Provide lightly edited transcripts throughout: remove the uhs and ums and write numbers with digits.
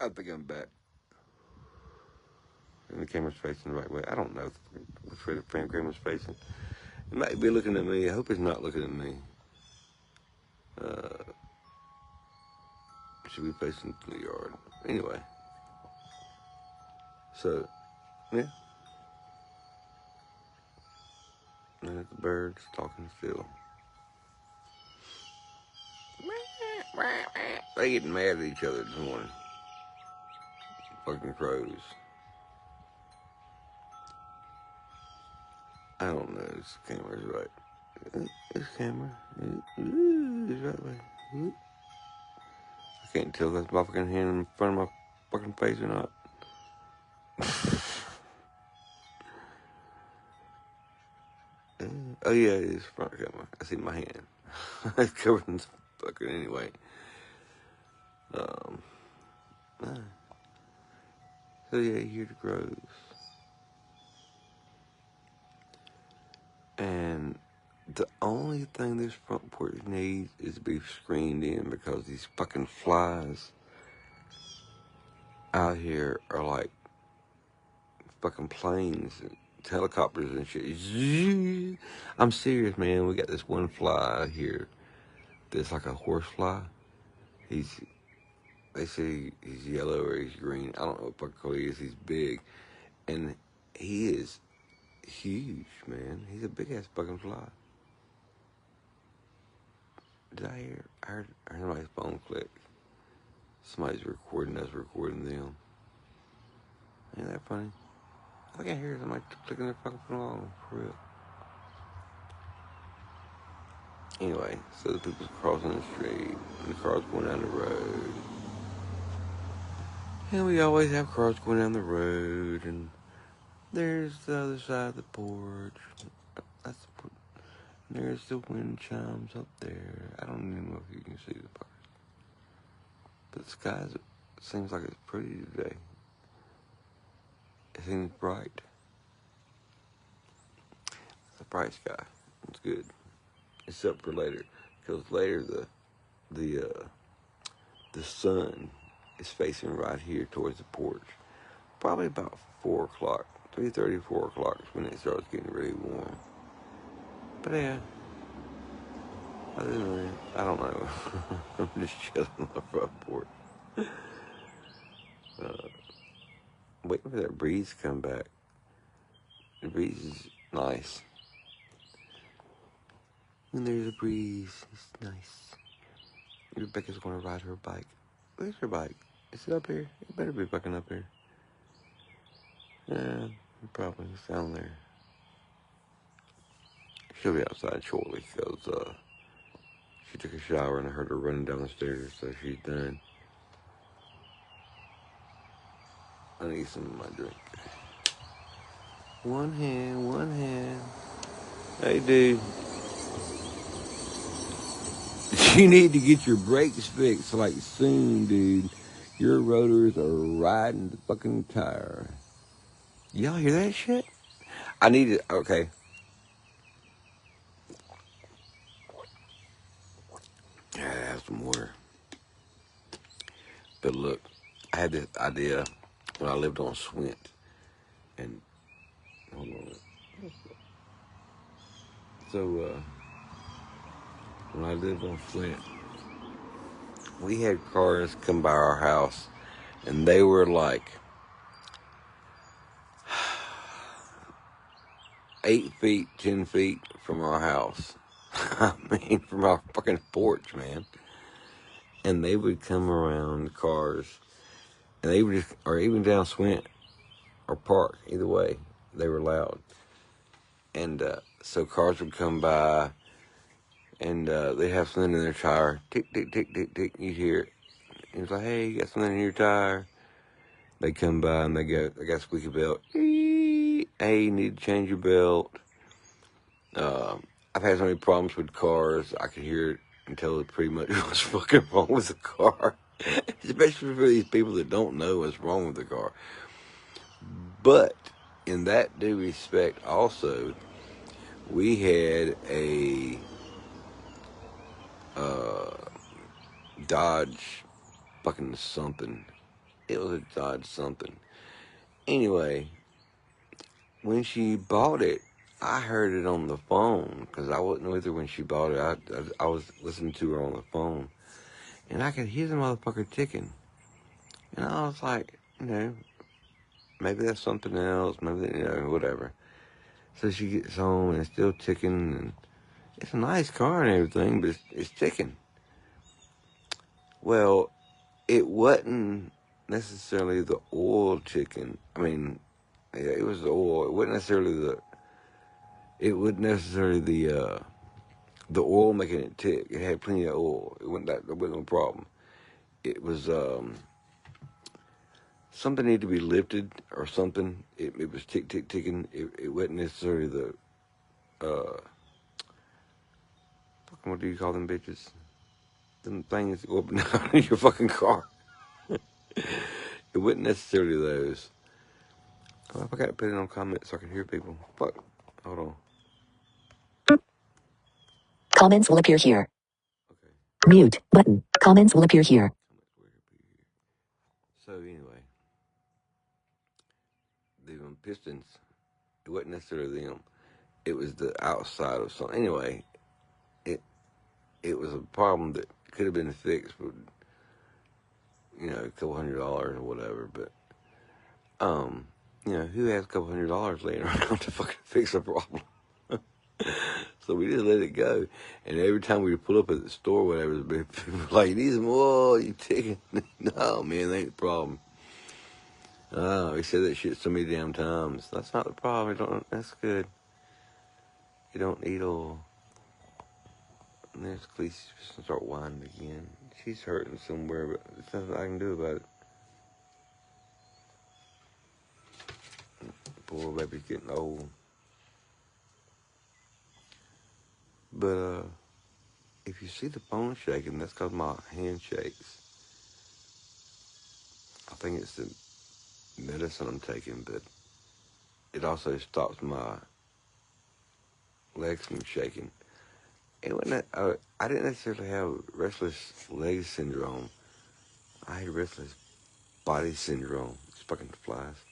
I think I'm back. And the camera's facing the right way. I don't know which way the camera's facing. It might be looking at me. I hope it's not looking at me. Should be facing the yard. Anyway. So, yeah. And the birds talking still. They getting mad at each other this morning. Fucking crows. I don't know. This camera's right. This camera is right way. I can't tell if that's my fucking hand in front of my fucking face or not. Oh yeah, it is front camera. I see my hand. It's covered in fucking anyway. So yeah, you hear the crows. And the only thing this front porch needs is to be screened in because these fucking flies out here are like fucking planes and helicopters and shit. I'm serious, man. We got this one fly out here that's like a horse fly. They say he's yellow or he's green. I don't know what fucking color he is. He's big. And he is huge, man. He's a big ass fucking fly. Did I hear? I heard somebody's phone click. Somebody's recording us recording them. Ain't that funny? I think I hear somebody clicking their fucking phone along, for real. Anyway, so the people's crossing the street, and the cars going down the road. And we always have cars going down the road, and there's the other side of the porch. There's the wind chimes up there. I don't even know if you can see the birds. But the sky seems like it's pretty today. It seems bright. It's a bright sky. It's good. Except for later, because later the sun is facing right here towards the porch. Probably about 4 o'clock, 3:30, 4 o'clock is when it starts getting really warm. But yeah, other than that, I don't know. I'm just chilling on the front porch. Waiting for that breeze to come back. The breeze is nice. When there's a breeze, it's nice. Rebecca's gonna ride her bike. Where's her bike? Is it up here? It better be fucking up here. Yeah, probably. It's down there. She'll be outside shortly because she took a shower and I heard her running down the stairs, so she's done. I need some of my drink. One hand. Hey, dude. You need to get your brakes fixed like soon, dude. Your rotors are riding the fucking tire. Y'all hear that shit? I need it. Okay. I have some water. But look, I had this idea when I lived on Swint. And, hold on. So, when I lived on Flint, we had cars come by our house, and they were like 8 feet, 10 feet from our house. I mean, from our fucking porch, man. And they would come around the cars, and they would just, or even down Swint or Park, either way, they were loud. And so cars would come by, and they'd have something in their tire. Tick, tick, tick, tick, tick. You'd hear it. And it's like, hey, you got something in your tire? They come by and they got a squeaky belt. Hey, you need to change your belt. I've had so many problems with cars, I could hear it and tell it pretty much what's fucking wrong with the car. Especially for these people that don't know what's wrong with the car. But in that due respect also, we had a Dodge fucking something. It was a Dodge something. Anyway, when she bought it, I heard it on the phone because I wasn't with her when she bought it. I was listening to her on the phone, and I could hear the motherfucker ticking. And I was like, maybe that's something else, maybe, whatever. So she gets home and it's still ticking, and it's a nice car and everything, but it's ticking. Well, it wasn't necessarily the oil ticking. I mean, yeah, it was the oil. It wasn't necessarily the oil making it tick. It had plenty of oil. It wasn't that. There wasn't no problem. It was something needed to be lifted or something. It was ticking. It wasn't necessarily the what do you call them bitches? Them things that go up and down in your fucking car. It wasn't necessarily those. Oh, I gotta put it on comments so I can hear people. Fuck. Hold on. Comments will appear here. Okay. Mute button. Comments will appear here. So anyway, the pistons, it wasn't necessarily them. It was the outside of something. Anyway, it was a problem that could have been fixed with, a couple $100 or whatever. But who has a couple $100 laying around to fucking fix a problem? So we just let it go. And every time we pull up at the store or whatever, people were like, "These more, you taking?" No, man, that ain't the problem. Oh, he said that shit so many damn times. That's not the problem. That's good. You don't need oil. And there's Khaleesi's just gonna start whining again. She's hurting somewhere, but there's nothing I can do about it. Poor baby's getting old. But if you see the phone shaking, that's because my hand shakes. I think it's the medicine I'm taking, but it also stops my legs from shaking. It wasn't. I didn't necessarily have restless leg syndrome. I had restless body syndrome. It's fucking flies.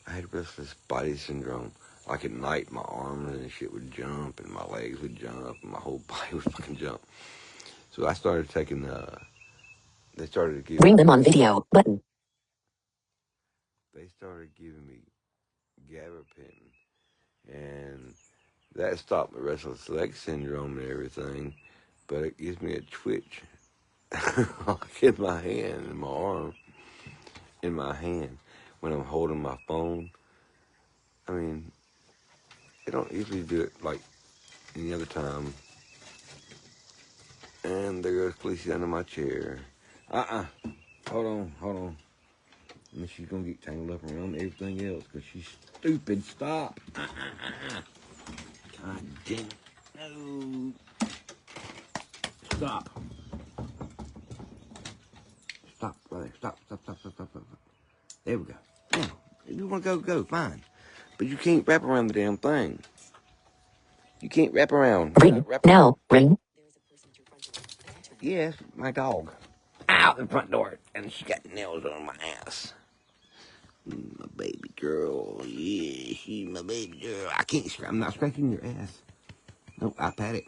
I had restless body syndrome. Like at night, my arms and shit would jump, and my legs would jump, and my whole body would fucking jump. So I started taking. They started giving. Bring them on video button. They started giving me gabapentin, and that stopped my restless leg syndrome and everything. But it gives me a twitch, like in my hand, in my arm, in my hand, when I'm holding my phone. I mean, they don't usually do it like any other time. And there goes Khaleesi under my chair. Hold on. And she's gonna get tangled up around everything else because she's stupid. Stop. God damn it. No. Stop. Stop, brother. Stop. There we go. Now, if you want to go, fine. But you can't wrap around the damn thing. You can't wrap around. Ring. Now. Ring. Yes, my dog. Out the front door. And she got nails on my ass. My baby girl. Yeah, she's my baby girl. I'm not scratching your ass. No, I pat it.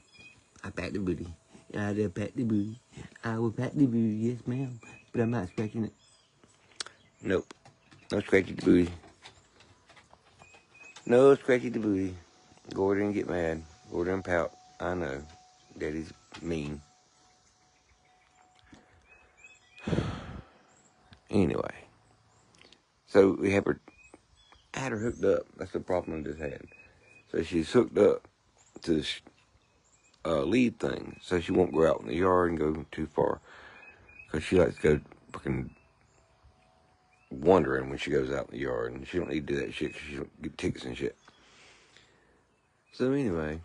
I pat the booty. I did pat the booty. I will pat the booty, yes ma'am. But I'm not scratching it. Nope. No scratching the booty. No scratching the booty. Go over there and get mad. Go over there and pout. I know. Daddy's mean. Anyway. So we have her. I had her hooked up. That's the problem I just had. So she's hooked up to this lead thing. So she won't go out in the yard and go too far. Because she likes to go fucking wandering when she goes out in the yard. And she don't need to do that shit because she don't get tickets and shit. So anyway.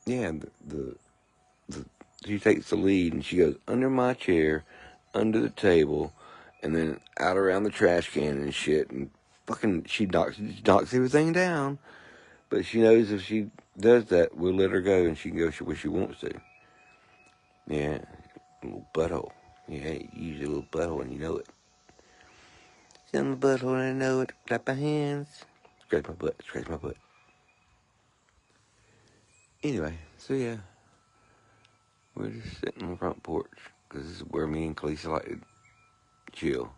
Yeah, she takes the lead and she goes under my chair, under the table, and then out around the trash can and shit, and fucking she knocks everything down. But she knows if she does that, we'll let her go and she can go where she wants to. Yeah, little butthole. Yeah, you use your little butthole and you know it. Sit on my butthole and I know it. Clap my hands. Scratch my butt. Scratch my butt. Anyway, so yeah, we're just sitting on the front porch because this is where me and Khaleesi like to chill.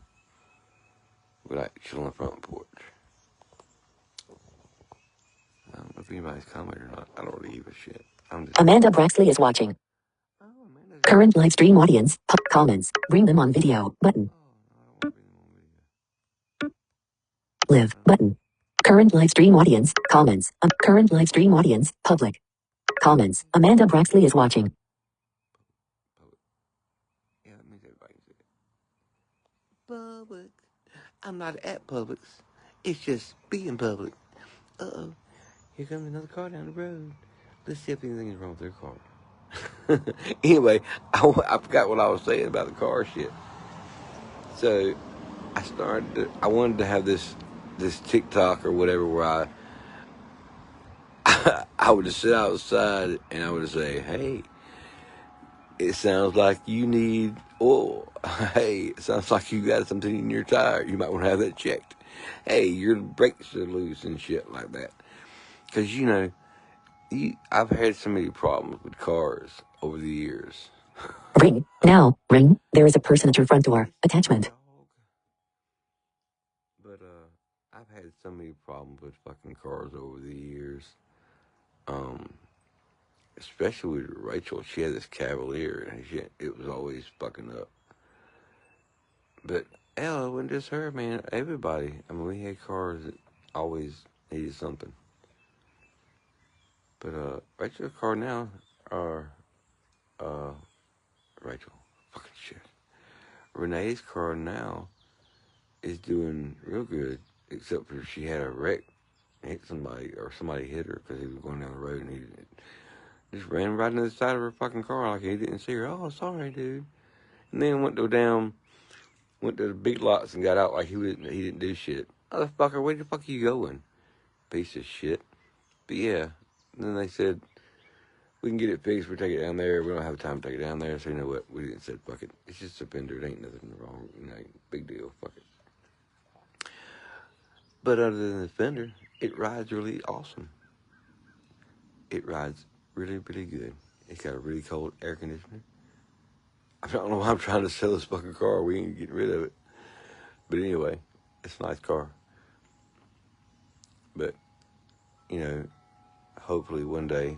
We like to chill on the front porch. I don't know if anybody's commenting or not. I don't really give a shit. I'm just. Amanda Braxley is watching. Oh, Amanda's Current live stream audience. Comments. Bring them on video. Button. Oh, no, I don't want to bring them on video. Live. Button. Current live stream audience. Comments. Current live stream audience. Public. Comments. Amanda Braxley is watching. Public. Yeah, that means everybody can see it. Public. I'm not at Publix. It's just being public. Uh-oh. Here comes another car down the road. Let's see if anything is wrong with their car. Anyway, I forgot what I was saying about the car shit. So I wanted to have this TikTok or whatever where I would just sit outside and I would say, hey, it sounds like you need oil. Hey, it sounds like you got something in your tire. You might want to have that checked. Hey, your brakes are loose and shit like that. Because, I've had so many problems with cars over the years. Ring. Now. Ring. There is a person at your front door. Attachment. But, I've had so many problems with fucking cars over the years. Especially with Rachel. She had this Cavalier and it was always fucking up. But, hell, it wasn't just her, man. Everybody. I mean, we had cars that always needed something. But, Rachel's car now, Rachel, fucking shit. Renee's car now is doing real good, except for she had a wreck, hit somebody, or somebody hit her because he was going down the road and he just ran right into the side of her fucking car like he didn't see her. Oh, sorry, dude. And then went to the big lots and got out like he didn't do shit. Motherfucker, where the fuck are you going? Piece of shit. But yeah, and then they said, we can get it fixed, we'll take it down there. We don't have time to take it down there, so you know what? We didn't say fuck it. It's just a fender, it ain't nothing wrong, big deal, fuck it. But other than the fender, it rides really awesome. It rides really, really good. It's got a really cold air conditioner. I don't know why I'm trying to sell this fucking car. We ain't getting rid of it. But anyway, it's a nice car. But, hopefully one day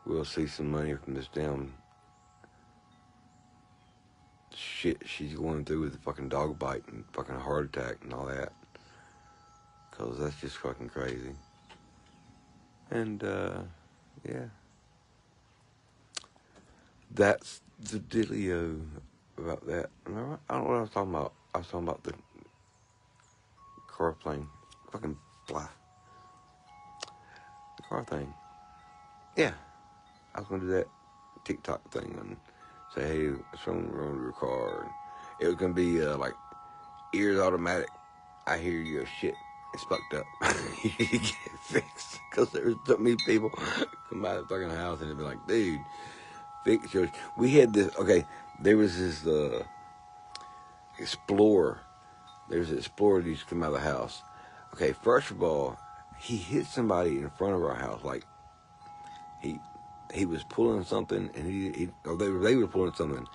we'll see some money from this damn shit she's going through with the fucking dog bite and fucking heart attack and all that. Because that's just fucking crazy. And, yeah. That's the dealio about that. I don't know what I was talking about. I was talking about the car plane. Fucking fly. The car thing. Yeah. I was going to do that TikTok thing and say, hey, what's wrong with your car? And it was going to be like ears automatic. I hear your shit. It's fucked up. You need to get it fixed. Because there was so many people come by the fucking house and they'd be like, dude, fix yours. We had this, okay, there was this Explorer. There's an Explorer that used to come out of the house. Okay, first of all, he hit somebody in front of our house. Like, he was pulling something, and they were pulling something,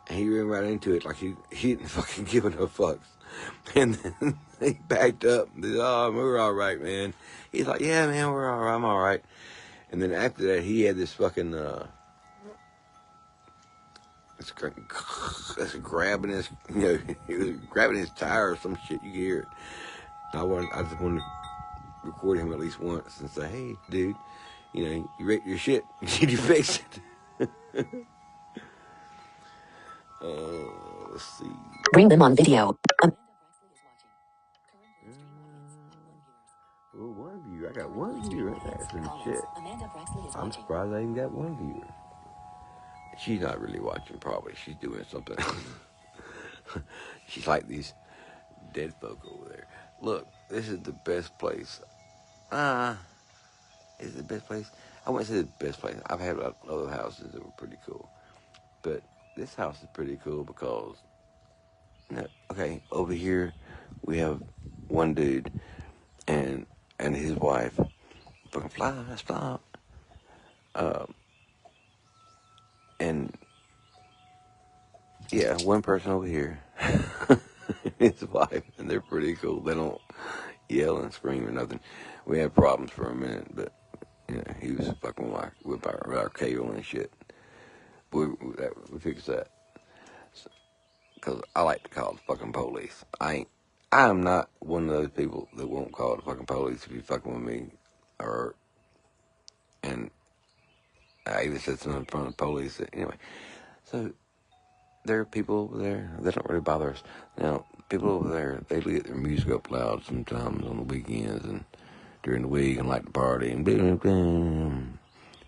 and he ran right into it like he didn't fucking give no fucks. And then he backed up and said, oh, we're all right, man. He's like, yeah, man, we're all right, I'm all right. And then after that, he had this fucking, it's grabbing his, he was grabbing his tire or some shit, you could hear it. I just wanted to record him at least once and say, hey, dude, you wrecked your shit. Did you fix it? Let's see. Bring them on video. Well, one viewer. I got one viewer. That's some shit. I'm surprised I even got one viewer. She's not really watching, probably. She's doing something. She's like these dead folk over there. Look, this is the best place. Is it the best place? I wouldn't say the best place. I've had other houses that were pretty cool. But this house is pretty cool because, okay, over here we have one dude and his wife. Fucking fly, stop. And yeah, one person over here, his wife, and they're pretty cool. They don't yell and scream or nothing. We had problems for a minute, but he was fucking with our cable and shit. We fixed that. Because I like to call the fucking police. I am not one of those people that won't call the fucking police if you fucking with me. And I even said something in front of the police. Anyway, so there are people over there. They don't really bother us. Now, people over there, they get their music up loud sometimes on the weekends and during the week and like to party and boom, boom.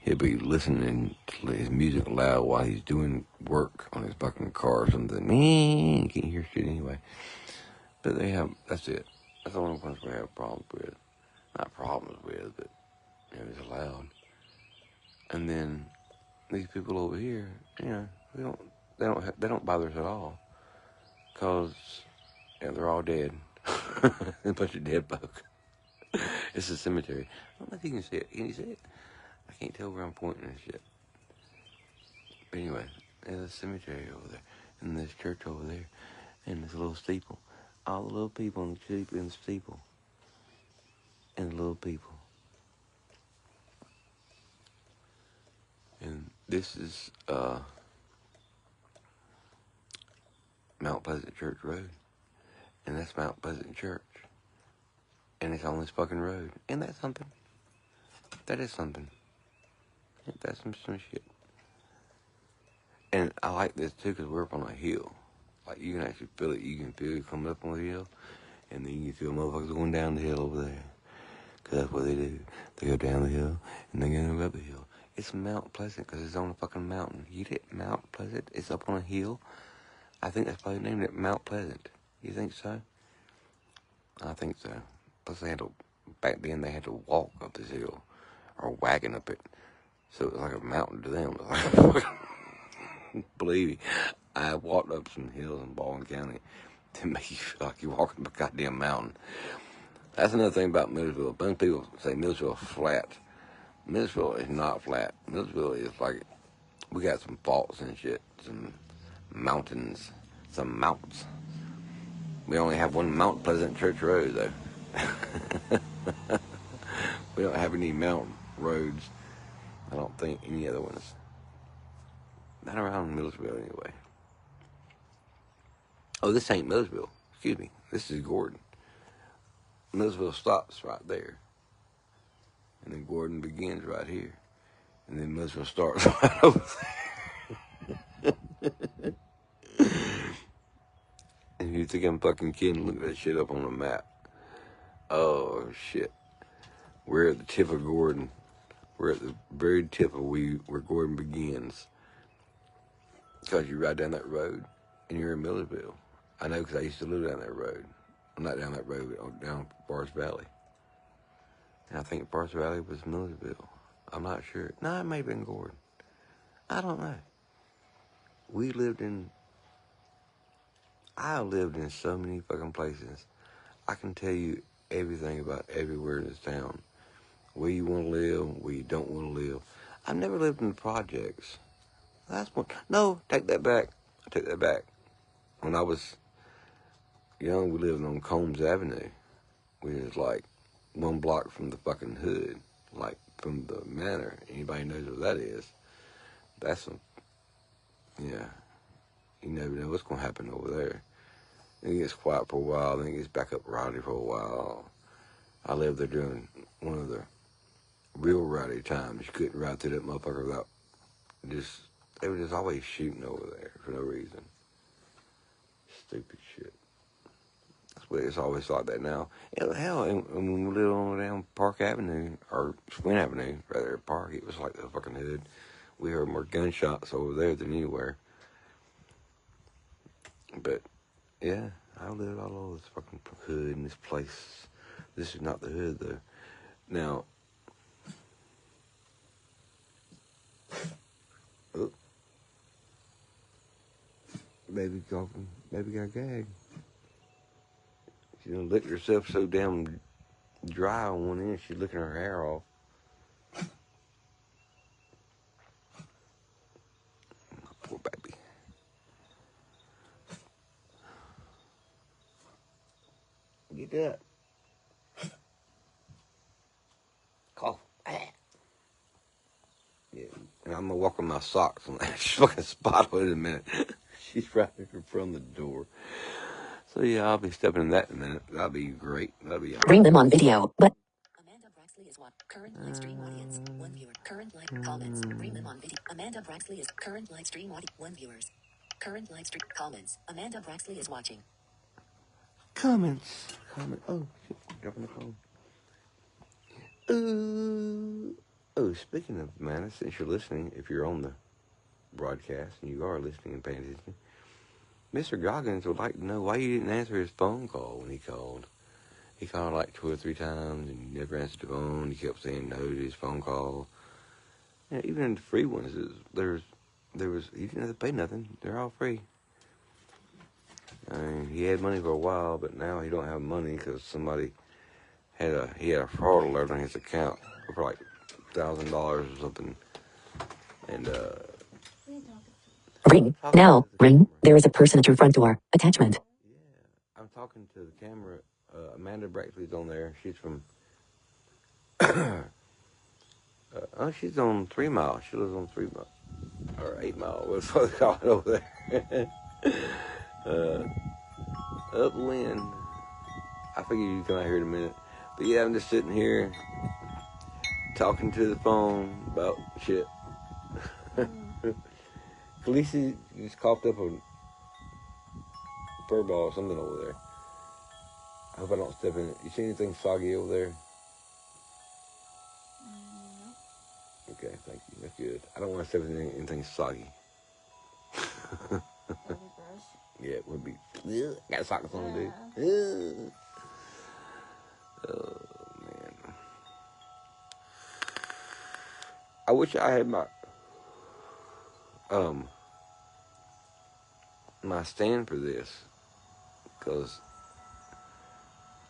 He'll be listening to his music loud while he's doing work on his fucking car or something. Man, you can't hear shit anyway. But that's it. That's the only ones we have problems with. Not problems with, but it's loud. And then these people over here, they don't bother us at all. Cause they're all dead. A bunch of dead folk. It's a cemetery. I don't know if you can see it. Can you see it? I can't tell where I'm pointing and shit. But anyway, there's a cemetery over there, and this church over there, and this little steeple. All the little people in the steeple, and the little people. And this is Mount Pleasant Church Road, and that's Mount Pleasant Church, and it's on this fucking road. Ain't that something? That is something. Ain't that some shit? And I like this too because we're up on a hill. Like you can actually feel it. You can feel it coming up on the hill, and then you can feel motherfuckers going down the hill over there. Because that's what they do. They go down the hill, and they go up the hill. It's Mount Pleasant because it's on a fucking mountain. You get it? Mount Pleasant? It's up on a hill? I think that's why they named it Mount Pleasant. You think so? I think so. Plus back then they had to walk up this hill, or wagon up it. So it was like a mountain to them. Believe me, I walked up some hills in Baldwin County to make you feel like you're walking up a goddamn mountain. That's another thing about Millersville. A bunch of people say Millersville is flat. Millersville is not flat. Millersville is like, we got some faults and shit, some mountains, some mounts. We only have one Mount Pleasant Church Road, though. We don't have any mountain roads. I don't think any other ones. Not around Millersville, anyway. Oh, this ain't Millersville. Excuse me. This is Gordon. Millersville stops right there. And then Gordon begins right here. And then Millersville starts right over there. And you think I'm fucking kidding? Look at that shit up on the map. Oh, shit. We're at the tip of Gordon. We're at the very tip of where Gordon begins. Because you ride down that road, and you're in Millersville. I know because I used to live down that road. Well, not down that road, but down Forest Valley. And I think Forest Valley was Millersville. I'm not sure. No, it may have been Gordon. I don't know. I lived in so many fucking places. I can tell you everything about everywhere in this town. Where you want to live, where you don't want to live. I've never lived in the projects. That's one. No, take that back. I take that back. When I was young, we lived on Combs Avenue, which is like one block from the fucking hood, like from the manor. Anybody knows what that is? That's some, yeah. You never know what's going to happen over there. Then it gets quiet for a while, then it gets back up rowdy for a while. I lived there during one of the real rowdy times. You couldn't ride through that motherfucker without they were just always shooting over there for no reason. Stupid shit. That's what it's always like that now. Hell, and when we lived on down Park Avenue, or Swin Avenue, rather, Park, it was like the fucking hood. We heard more gunshots over there than anywhere. But, yeah, I lived all over this fucking hood in this place. This is not the hood, though. Now, Baby coughing. Baby got gagged. She done licked herself so damn dry on one end, she's licking her hair off. Poor baby. Get up. Cough. Yeah, and I'm gonna walk on my socks and she's fucking spot on it in a minute. She's right from the door. So yeah, I'll be stepping in that in a minute. That'll be great. That'll be awesome. Bring them on video, but Amanda Braxley is what? Current live stream audience, 1 viewer. Current live comments. Bring them on video. Amanda Braxley is current live stream audience, 1 viewers. Current live stream comments. Amanda Braxley is watching. Comments. Oh, shit. Dropping the phone. Oh, speaking of Amanda, since you're listening, if you're on the broadcast and you are listening and paying attention, Mr. Goggins would like to know why you didn't answer his phone call when he called. He called like 2 or 3 times and you never answered the phone. He kept saying no to his phone call. Yeah, even in the free ones, there was he didn't have to pay nothing. They're all free. I mean, he had money for a while, but now he don't have money because somebody had a fraud alert on his account for like $1,000 or something. And Ring. Now. Ring. There is a person at your front door. Attachment. Yeah, I'm talking to the camera. Amanda Braxley's on there. She's from. She's on 3 Mile. She lives on 3 Mile or 8 Mile. What's what they call it over there? Upwind. I figure you'd come out here in a minute. But yeah, I'm just sitting here talking to the phone about shit. Khaleesi just coughed up a fur ball or something over there. I hope I don't step in it. You see anything soggy over there? No. Okay, thank you. That's good. I don't want to step in anything soggy. That'd be gross. Yeah, it would be. Got socks on, dude. Oh, man. I wish I had my stand for this, because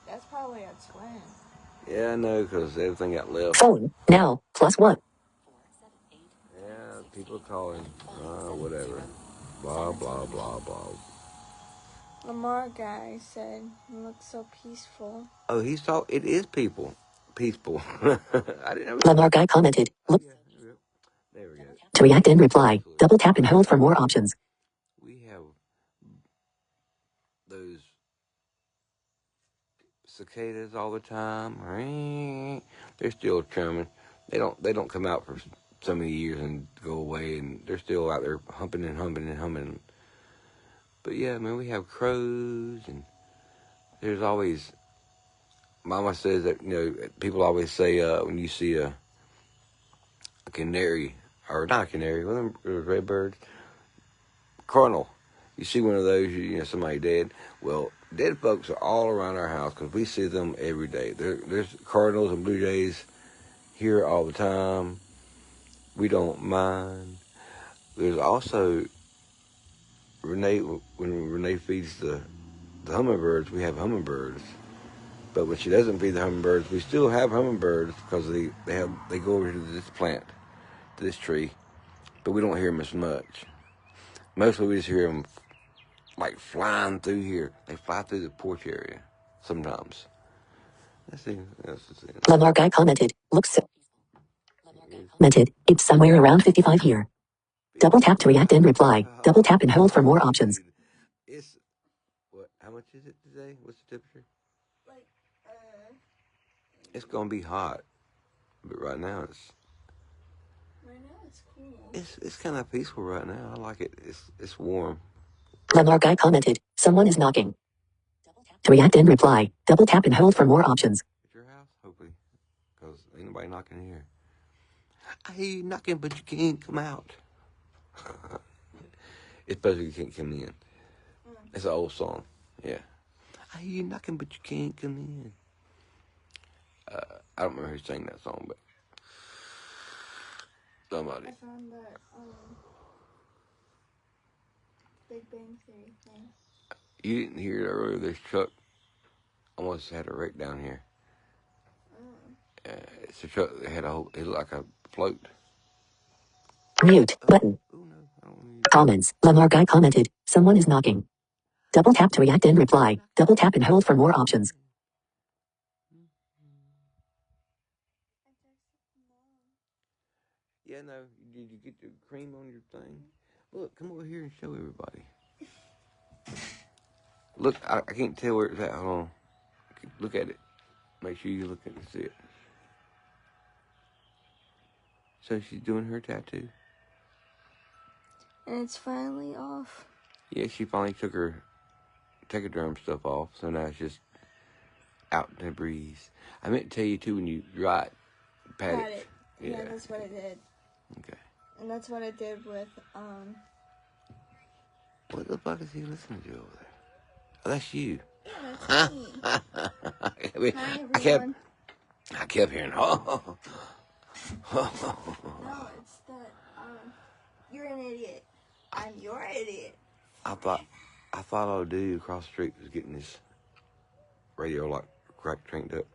That's probably a twin. yeah, I know, because everything got left. Phone. Now. +1. Yeah, people calling, whatever, blah blah blah blah. Lamar guy said, "You look so peaceful." Oh, it is peaceful. I didn't know. Lamar guy commented. Look. Yeah, there we go. To react and reply. Double tap and hold for more options. We have those cicadas all the time. They're still churning. They don't come out for so many years and go away, and they're still out there humping and humping and humming. But yeah, man, we have crows, and there's always. Mama says that people always say when you see a canary, or not a canary, one of them redbirds, cardinal. You see one of those, somebody dead. Well, dead folks are all around our house because we see them every day. There's cardinals and blue jays here all the time. We don't mind. There's also Renee. When Renee feeds the hummingbirds, we have hummingbirds. But when she doesn't feed the hummingbirds, we still have hummingbirds because they go over to this plant, to this tree, but we don't hear them as much. Mostly we just hear them like flying through here. They fly through the porch area sometimes. Let's see. Lamar guy commented. Looks so. Commented. It's somewhere around 55 here. Double tap to react and reply. Double tap and hold for more options. It's what? How much is it today? What's the temperature? It's gonna be hot, but right now it's cool. It's kind of peaceful right now. I like it. It's warm. Lamar guy commented. Someone is knocking. To react and reply. Double tap and hold for more options. At your house, hopefully, because ain't nobody knocking here. I hear you knocking, but you can't come out. It's better you can't come in. It's an old song. Yeah. I hear you knocking, but you can't come in. I don't remember who sang that song, but somebody. I found that Big Bang Theory thing. You didn't hear it earlier. This truck almost had a wreck down here. It's a truck that had it looked like a float. Mute button. Oh no, I don't want Comments. Lamar Guy commented, someone is knocking. Double tap to react and reply. Double tap and hold for more options. Yeah, no. Did you get the cream on your thing? Look, come over here and show everybody. Look, I can't tell where it's at. Hold on. Look at it. Make sure you look at it and see it. So she's doing her tattoo. And it's finally off. Yeah, she finally took her Tegaderm stuff off, so now it's just out in the breeze. I meant to tell you too when you dry it, pat it. Yeah, that's what I did. Okay. And that's what I did with What the fuck is he listening to over there? Oh, that's you. That's me. Hi, everyone. I kept hearing, oh. No, it's that you're an idiot. I'm your idiot. I thought all dude across the street was getting his radio like cranked up.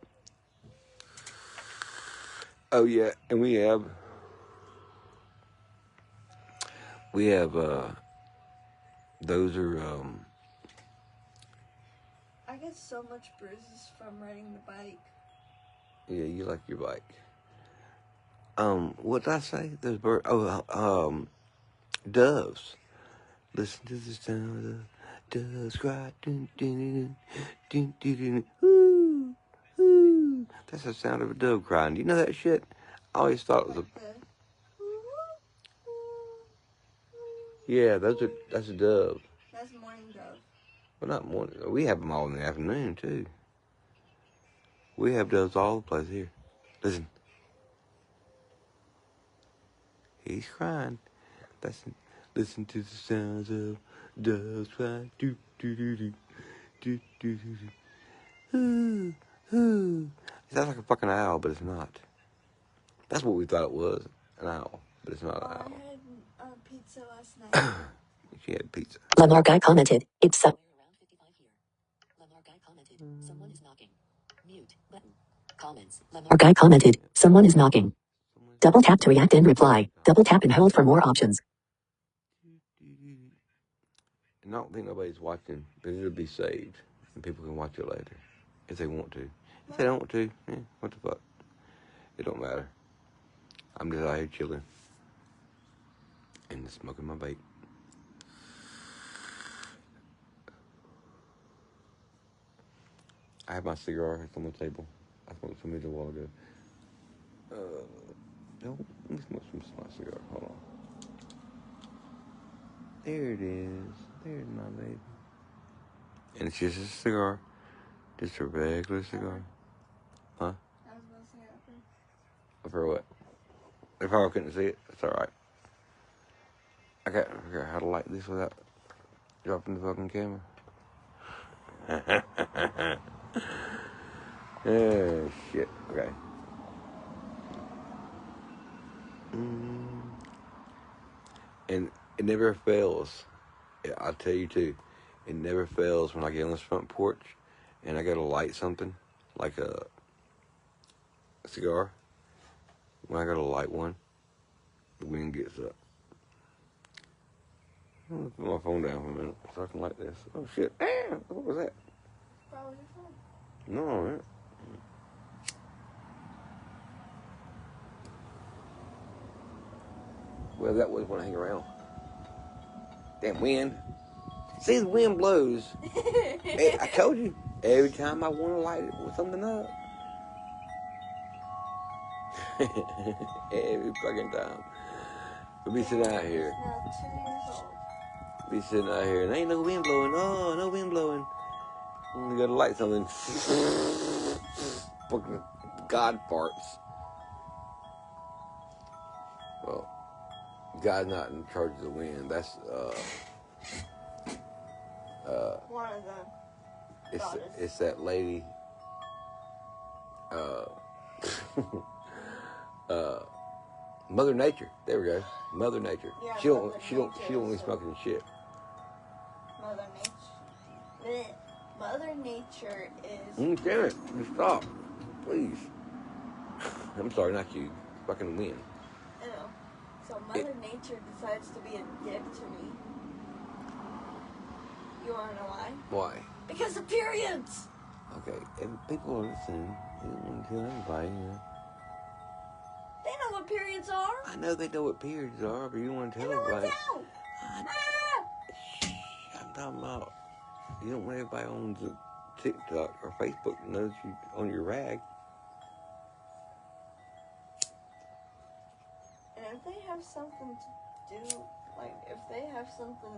Oh yeah, and we have those are I get so much bruises from riding the bike. yeah, you like your bike. What did I say? Those birds. Oh, doves. Listen to the sound of doves cry. Dun, dun, dun, dun, dun, dun, dun. Ooh, ooh. That's the sound of a dove crying. Do you know that shit? I always thought it was a. Yeah, that's a dove. That's morning dove. Well, not morning. We have them all in the afternoon too. We have doves all over the place here. Listen. He's crying. Listen to the sounds of doves cry. Do do do do do do do do. Ooh, ooh. It sounds like a fucking owl, but it's not. That's what we thought it was, an owl, but it's not an owl. I had pizza last night. She had pizza. Lamar Guy commented, it's so. Around 55 here. Lamar Guy commented, someone is knocking. Mute button. Comments. Lamar Guy commented, someone is knocking. Double tap to react and reply. Double tap and hold for more options. And I don't think nobody's watching, but it'll be saved, and people can watch it later if they want to. If they don't want to, what the fuck? It don't matter. I'm just out here chilling and smoking my vape. I have my cigar. It's on the table. I smoked some of it a while ago. No, let me smoke some of my cigar. Hold on. There it is. There's my baby. And it's just a cigar. Just a regular cigar. Huh? I was going to say that For what? They probably couldn't see it. It's alright. I got to figure out how to light this without dropping the fucking camera. Oh, shit. Okay. And it never fails. I'll tell you too. It never fails when I get on this front porch and I gotta light something, like a cigar. When I gotta light one, the wind gets up. I'm gonna put my phone down for a minute so I can light this. Oh shit. What was that? Probably your phone. No, man. Well, that was when I hang around. Damn wind. See, the wind blows. Hey, I told you, every time I want to light it with something up. Every fucking time. We'll be sitting out here. Now 2 years old. Be sitting out here, and ain't no wind blowing. Oh, no wind blowing. You gotta light something. Fucking God farts. Well, God's not in charge of the wind. That's One of them. it's that lady. Mother Nature. There we go. Mother Nature. Yeah, she don't Mother be Nature, smoking shit. Mother Nature. Blech. Mother Nature is. Damn it. Just stop. Please. I'm sorry, not you. Fucking win. I know. So Mother Nature decides to be a dick to me. You wanna know why? Why? Because of periods! Okay, if people are listening, you don't want to tell anybody, you know. They know what periods are. I know they know what periods are, but you don't want to tell And no one everybody. don't. I'm talking about, you don't want everybody on the TikTok or Facebook to know that you on your rag. And if they have something to do, like if they have something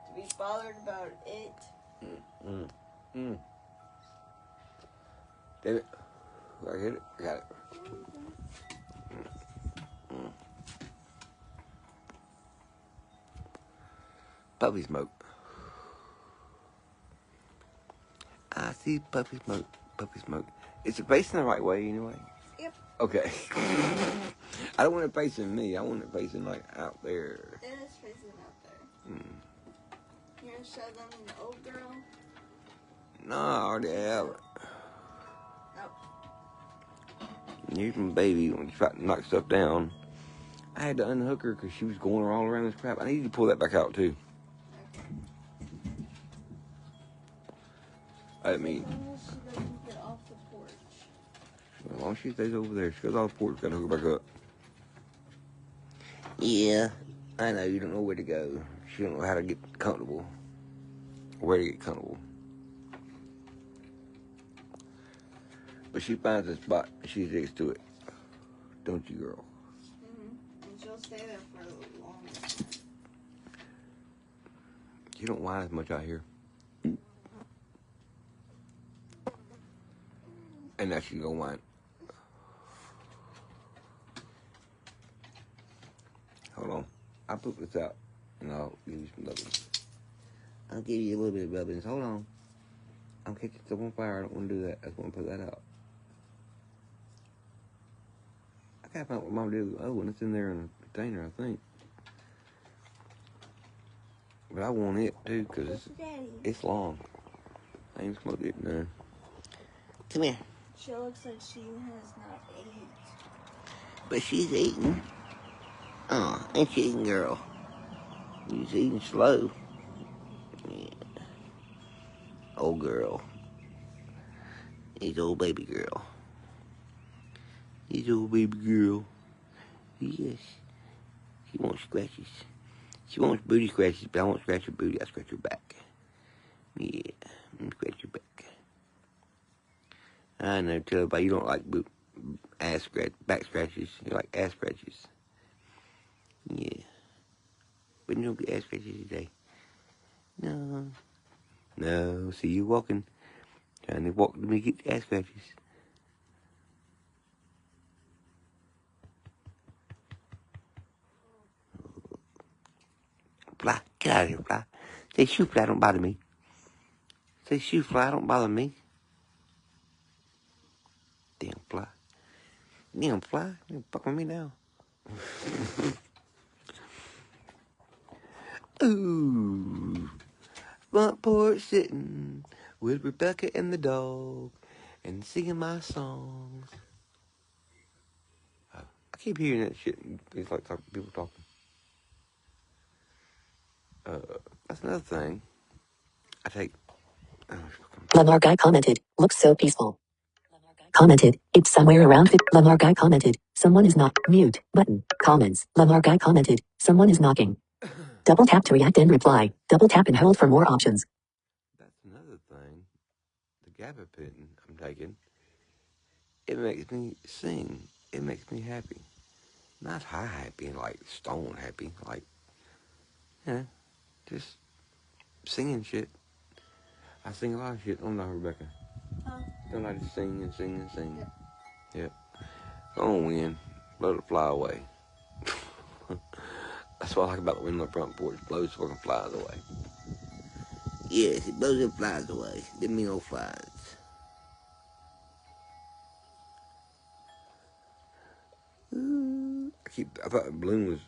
to be bothered about it. Damn it. I hit it. I got it. Puppy smoke. I see puppy smoke. Puppy smoke. Is it facing the right way anyway? Yep. Okay. I don't want it facing me. I want it facing like out there. It is facing out there. You gonna show them the old girl? No, I already have it. Nope. Here's my baby when she tried to knock stuff down. I had to unhook her because she was going all around this crap. I need to pull that back out too. I mean, As long as she doesn't get off the porch. as long as she stays over there, she goes off the porch, gotta hook her back up. Yeah, I know you don't know where to go. She don't know how to get comfortable. Where to get comfortable. But she finds a spot and she sticks to it. Don't you, girl? And she'll stay there for a long time. You don't whine as much out here. And now she's gonna whine. Hold on. I'll put this out and I'll give you some rubbings. I'll give you a little bit of rubbings. Hold on. I'm catching stuff on fire. I don't want to do that. I just want to put that out. I gotta find what Mom did. Oh, and it's in there in a container, I think. But I want it too, because it's long. I ain't smoked it, no. Come here. She looks like she has not ate. But she's eating. Oh, ain't she eating, girl? She's eating slow. Yeah. Old girl. He's old baby girl. He's old baby girl. Yes. She wants scratches. She wants booty scratches, but I won't scratch her booty. I scratch her back. Yeah, I'm scratch her back. I know, tell everybody you don't like back scratches. You like ass scratches. Yeah. But you don't get ass scratches today. No. No, see you walking. Trying to walk to me get ass scratches. Fly, get out of here, Fly. Say, shoo, Fly, don't bother me. Say, shoo, Fly, don't bother me. Damn Fly. Damn Fly, you fuck with me now. Ooh. Front porch sitting with Rebecca and the dog and singing my songs. I keep hearing that shit. It's like people talking. That's another thing. I take. Lamar guy commented, looks so peaceful. Commented, it's somewhere around Lamar guy commented, someone is not mute button. Comments. Lamar guy commented, someone is knocking. Double tap to react and reply. Double tap and hold for more options. That's another thing. The gabapentin I'm taking. It makes me sing. It makes me happy. Not high happy, like stone happy. Like, yeah, just singing shit. I sing a lot of shit, don't I, Rebecca? Huh? Don't I just sing and sing and sing? Yep. Go on, wind. Let it fly away. That's what I like about the wind on the front porch. It blows fucking flies away. Yes, it blows them flies away. Didn't mean no flies. I thought Bloom was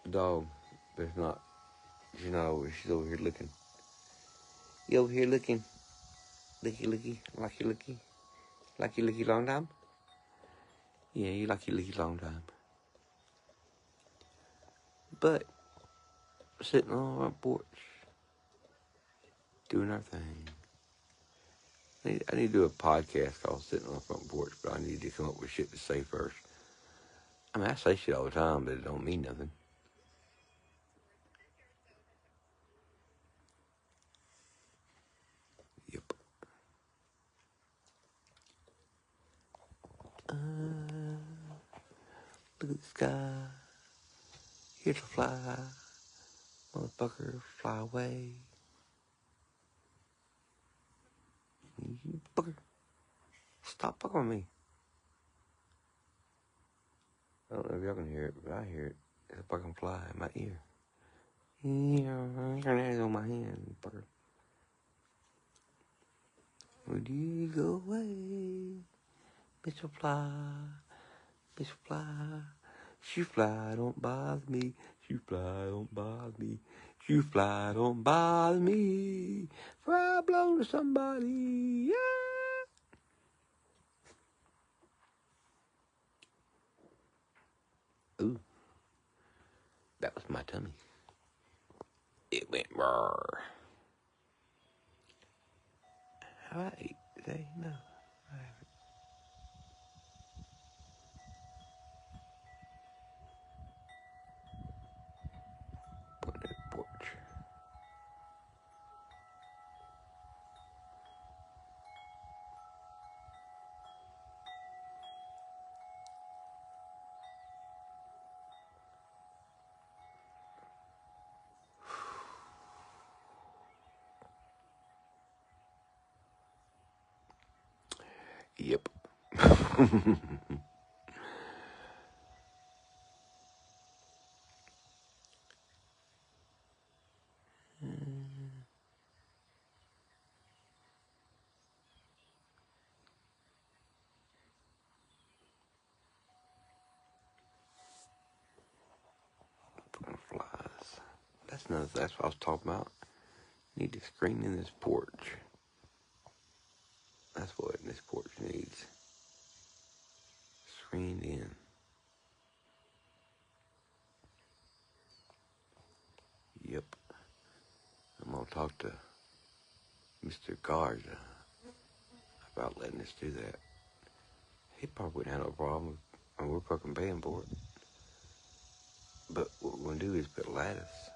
a dog, but it's not. She's not over. She's over here looking. You over here looking? Licky, lucky long time? Yeah, you lucky long time. But, sitting on our porch, doing our thing. I need to do a podcast called Sitting on the Front Porch, but I need to come up with shit to say first. I mean, I say shit all the time, but it don't mean nothing. Yep. Look at the sky. Here's a fly. Motherfucker, fly away. You fucker. Stop fucking with me. I don't know if y'all can hear it, but I hear it. It's a fucking fly in my ear. Your nails on my hand, fucker. Would you go away, Mr. Fly, Mr. Fly? She fly, don't bother me. She fly, don't bother me. She fly, don't bother me. For I belong to somebody, yeah. Ooh, that was my tummy. It went brrr. Have I ate today? No, I haven't. Put it in the porch. Yep. Fucking flies. That's what I was talking about. Need to screen in this porch. That's what this porch needs. Screened in. Yep. I'm gonna talk to Mr. Garza about letting us do that. He probably wouldn't have no problem. And we're fucking paying for it. But what we're gonna do is put lattice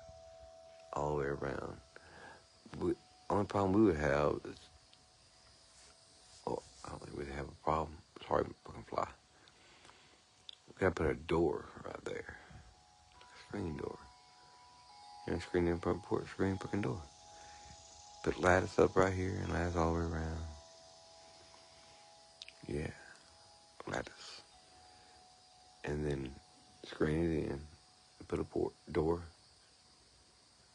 all the way around. Only problem we would have is, well, I don't think we'd have a problem. Sorry, fucking fly. We gotta put a door right there. Screen door. You know, screen in front porch, screen fucking door. Put lattice up right here and lattice all the way around. Yeah, lattice. And then screen it in. Put a door.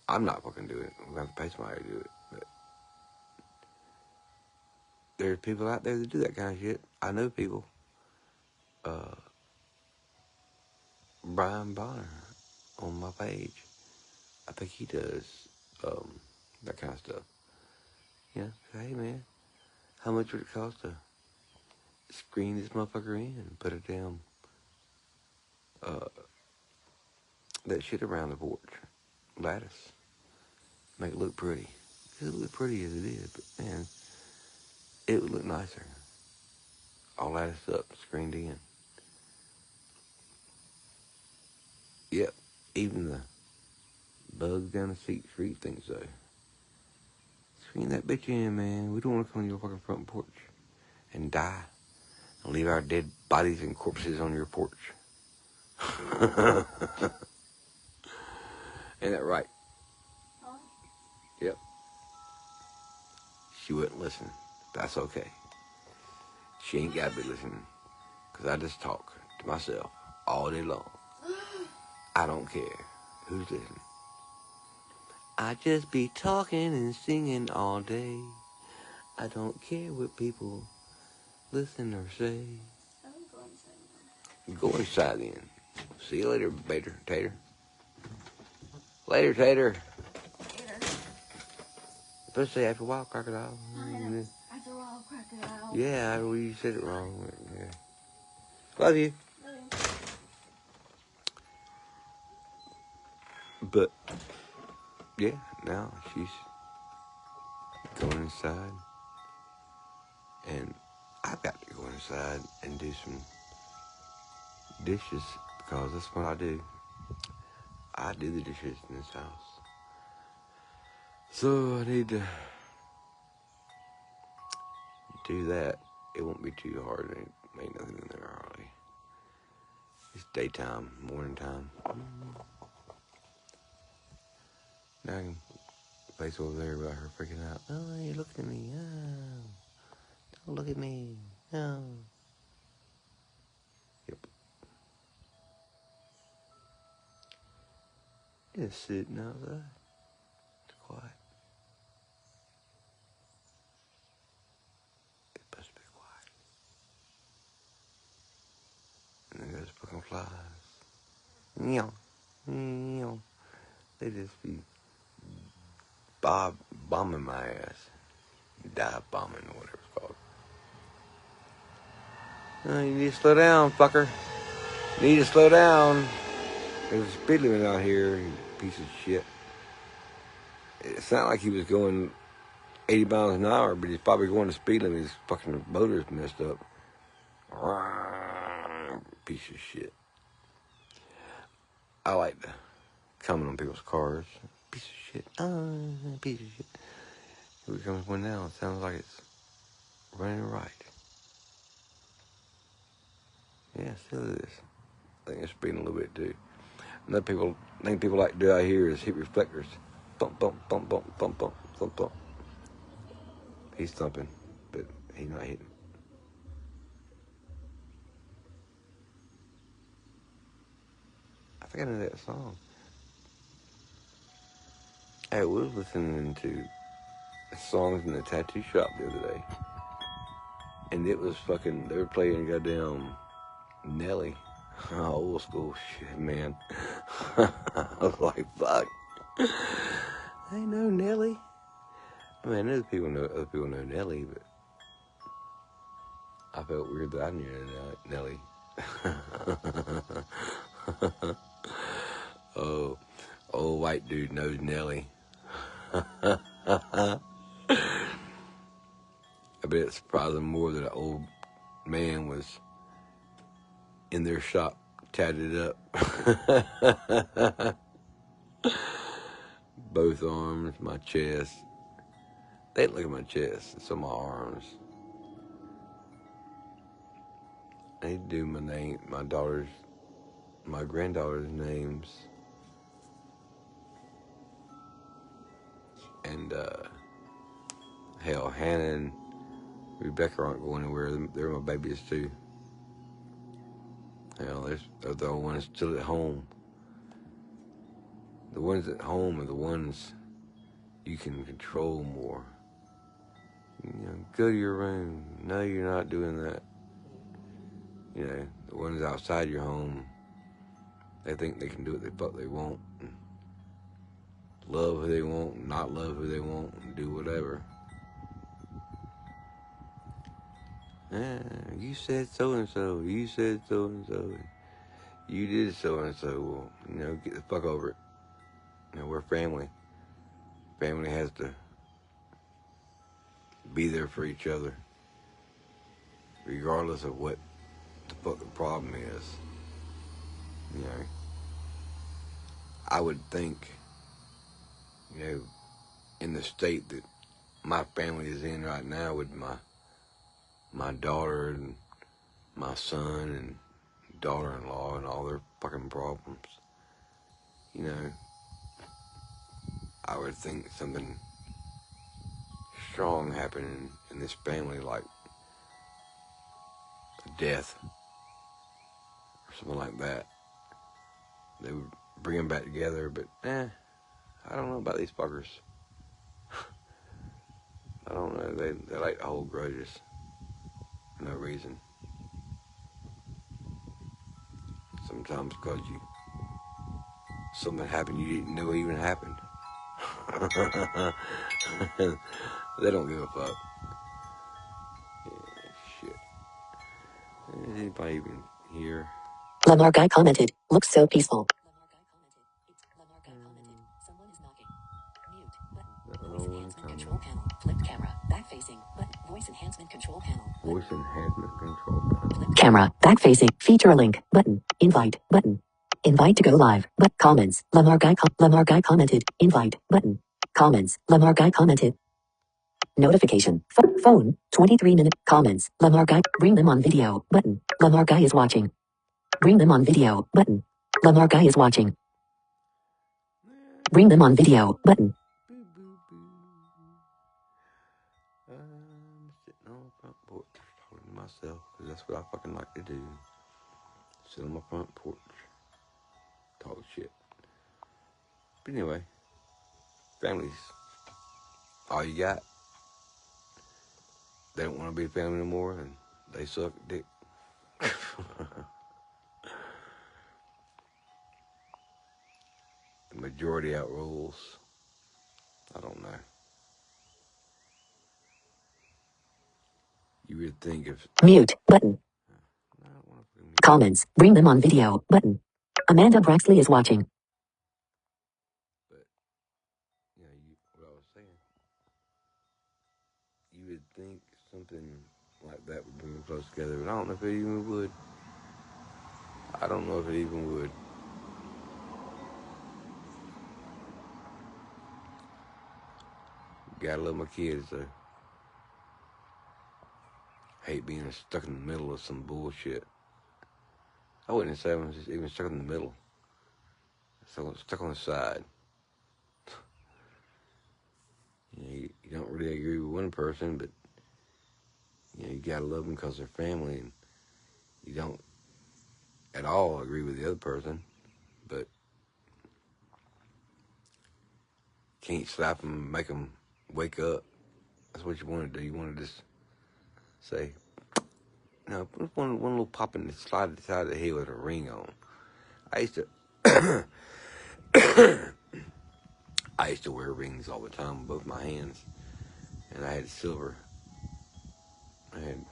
I'm not fucking doing it. We're gonna have to pay somebody to do it. But there's people out there that do that kind of shit. I know people. Brian Bonner on my page. I think he does that kind of stuff. You know, say, hey man, how much would it cost to screen this motherfucker in and put a damn that shit around the porch, lattice, make it look pretty. It would look pretty as it is, but man, it would look nicer. All latticed up, screened in. Yep, even the bugs down the street think so. Screen that bitch in, man. We don't want to come to your fucking front porch and die and leave our dead bodies and corpses on your porch. Ain't that right? Huh? Yep. She wouldn't listen. That's okay. She ain't got to be listening. Because I just talk to myself all day long. I don't care who's listening. I just be talking and singing all day. I don't care what people listen or say. I would go inside now. Go inside then. See you later, Tater. Later, Tater. supposed to say after a while, crocodile. I know. After a while, crocodile. Yeah, you said it wrong. Yeah. Love you. But, yeah, now she's going inside. And I've got to go inside and do some dishes because that's what I do. I do the dishes in this house. So I need to do that. It won't be too hard. Ain't nothing in there hardly. It's daytime, morning time. Now I can face over there about her freaking out. Oh, you're looking at me. Oh, don't look at me. Oh. Yep. Just sitting outside. It's quiet. It's supposed to be quiet. And then there's fucking flies. Meow. Meow. They just be bombing my ass. Dive bombing or whatever it's called. Oh, you need to slow down, fucker. You need to slow down. There's a speed limit out here, you piece of shit. It's not like he was going 80 miles an hour, but he's probably going the speed limit. His fucking motor's messed up. Piece of shit. I like to comment on people's cars. Piece of shit. Piece of shit. Here comes one now. It sounds like it's running right. Yeah, still is. I think it's speeding a little bit too. Another thing people like to do out here is hit reflectors. Bump, bump, bump, bump, bump, bump, bump, bump. He's thumping, but he's not hitting. I think I know that song. I was listening to songs in the tattoo shop the other day. And it was fucking, they were playing goddamn Nelly. Old school shit, man. I was like, fuck. I know Nelly. I mean, other people know Nelly, but I felt weird that I knew Nelly. Oh, old white dude knows Nelly. I bet it surprised them more that an old man was in their shop tatted up. Both arms, my chest. They didn't look at my chest, and some of my arms. They do my name, my granddaughter's names. And, hell, Hannah and Rebecca aren't going anywhere. They're my babies, too. Hell, they're the only ones still at home. The ones at home are the ones you can control more. You know, go to your room. No, you're not doing that. You know, the ones outside your home, they think they can do what the fuck they want. Love who they want, not love who they want, and do whatever. You said so-and-so. You said so-and-so. You did so-and-so. Well, you know, get the fuck over it. You know, we're family. Family has to be there for each other, regardless of what the fuck the problem is. You know, I would think, you know, in the state that my family is in right now with my daughter and my son and daughter-in-law and all their fucking problems, you know, I would think something strong happening in this family, like a death or something like that. They would bring them back together, but I don't know about these fuckers. I don't know. They like to hold grudges for no reason. Sometimes because something happened you didn't know even happened. They don't give a fuck. Yeah, shit. Is anybody even here? Lamar Guy commented, looks so peaceful. Lamar Guy commented, someone is knocking. Mute button. Voice enhancement control panel. Flipped camera. Back facing. Button. Voice enhancement control panel. Voice enhancement control panel. Flipped camera. Back facing. Feature a link. Button. Invite. Button. Invite to go live. But comments. Lamar Guy commented. Invite. Button. Comments. Lamar Guy commented. Notification. Phone. 23-minute. Comments. Lamar Guy. Bring them on video. Button. Lamar Guy is watching. Bring them on video. Button. Lamar Guy is watching. Bring them on video. Button. I'm sitting on the front porch talking to myself because that's what I fucking like to do. Sit on my front porch, talk shit. But anyway, families, all you got. They don't want to be a family no more, and they suck dick. The majority outrules. I don't know. You would think if... Mute button. Comments. Bring them on video button. Amanda Braxley is watching. But, what I was saying, you would think something like that would bring them close together, but I don't know if it even would. I don't know if it even would. Gotta love my kids, though. Hate being stuck in the middle of some bullshit. I wouldn't say I was just even stuck in the middle. So stuck on the side. You don't really agree with one person, but you gotta love them because they're family, and you don't at all agree with the other person, but can't slap them and make them wake up. That's what you want to do. You want to just say, put one little pop in the slide to the side of the head with a ring on. I used to wear rings all the time on both my hands, and I had silver. I had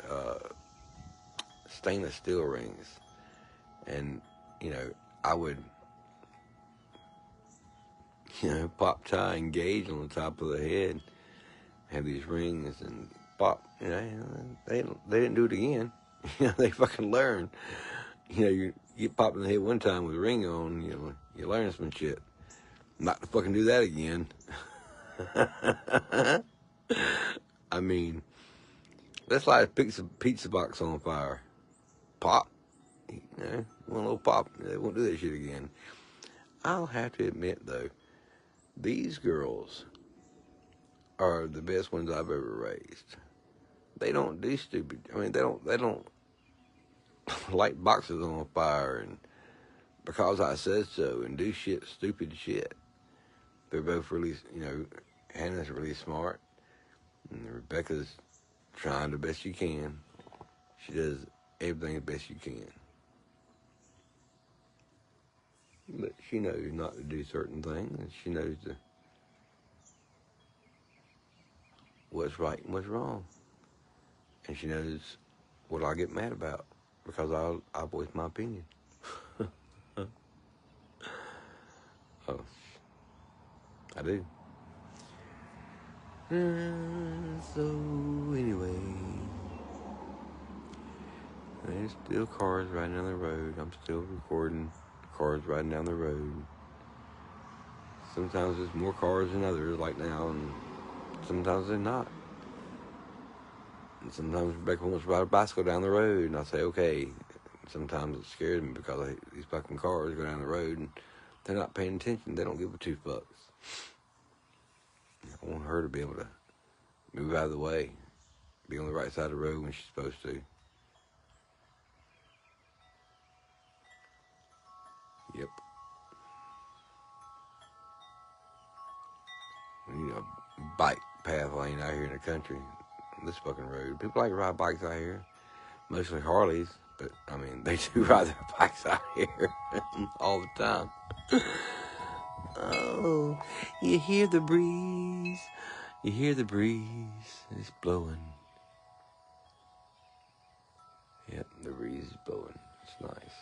stainless steel rings, and I would pop, tie, engage on the top of the head, have these rings, and pop. They didn't do it again. They fucking learned. You get popped in the head one time with a ring on, you learn some shit. Not to fucking do that again. I mean, let's light a pizza box on fire. Pop. One little pop. They won't do that shit again. I'll have to admit, though, these girls are the best ones I've ever raised. They don't do stupid. I mean, they don't light boxes on fire and because I said so and do stupid shit. They're both really, Hannah's really smart, and Rebecca's trying the best she can. She does everything the best she can. But she knows not to do certain things, and she knows what's right and what's wrong. And she knows what I get mad about, because I voice my opinion. Oh, I do. So, anyway, there's still cars riding down the road. I'm still recording cars riding down the road. Sometimes there's more cars than others, like now, and sometimes they're not. And sometimes Rebecca wants to ride a bicycle down the road, and I say, okay. Sometimes it scares me because these fucking cars go down the road, and they're not paying attention. They don't give a two fucks. I want her to be able to move out of the way, be on the right side of the road when she's supposed to. Yep. We need a bike path lane out here in the country. On this fucking road. People like to ride bikes out here. Mostly Harleys, but they do ride their bikes out here all the time. Oh, you hear the breeze. You hear the breeze. It's blowing. Yep, the breeze is blowing. It's nice.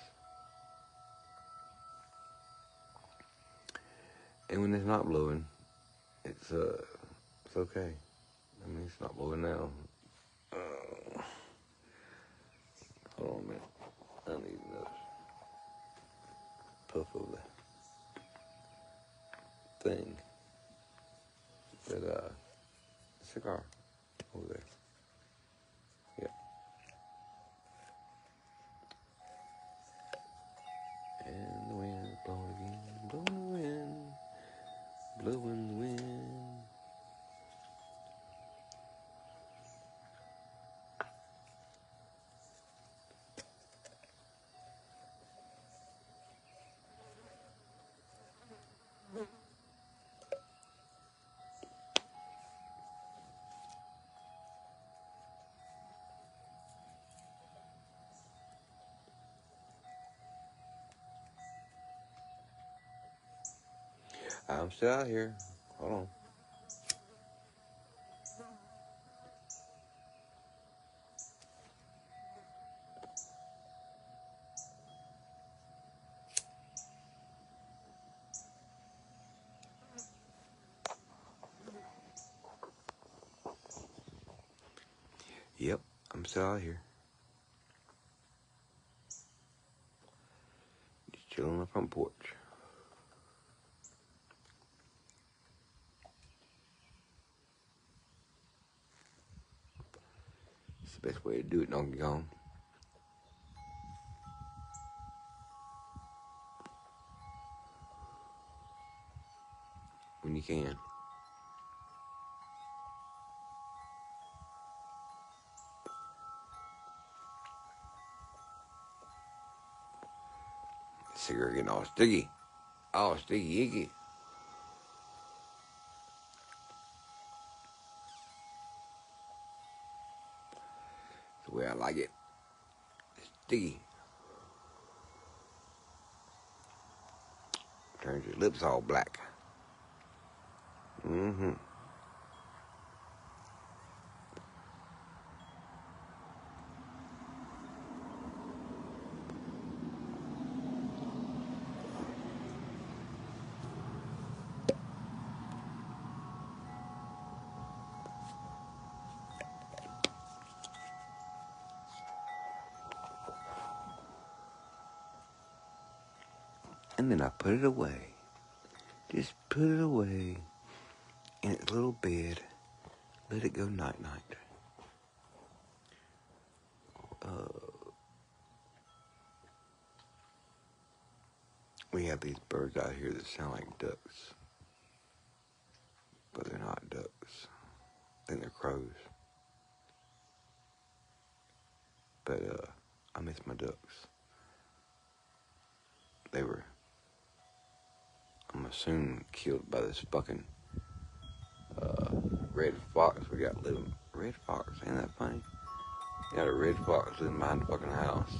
And when it's not blowing, it's okay. I mean, it's not blowing now. Hold on a minute. I need another puff of the thing. That cigar over there. Yep. And the wind blowing again, blowing the wind, blowing the wind. I'm still out here. Hold on. Yep, I'm still out here. Just chilling on the front porch. It's the best way to do it, Donkey Kong. When you can. Cigarette getting all sticky. All sticky icky. That's the way I like it. Sticky. Turns your lips all black. Mm-hmm. And then I put it away. Just put it away in its little bed. Let it go night-night. We have these birds out here that sound like ducks. But they're not ducks. I think they're crows. But I miss my ducks. They were, I'm assuming, killed by this fucking red fox we got living. Red fox, ain't that funny? You got a red fox living behind the fucking house.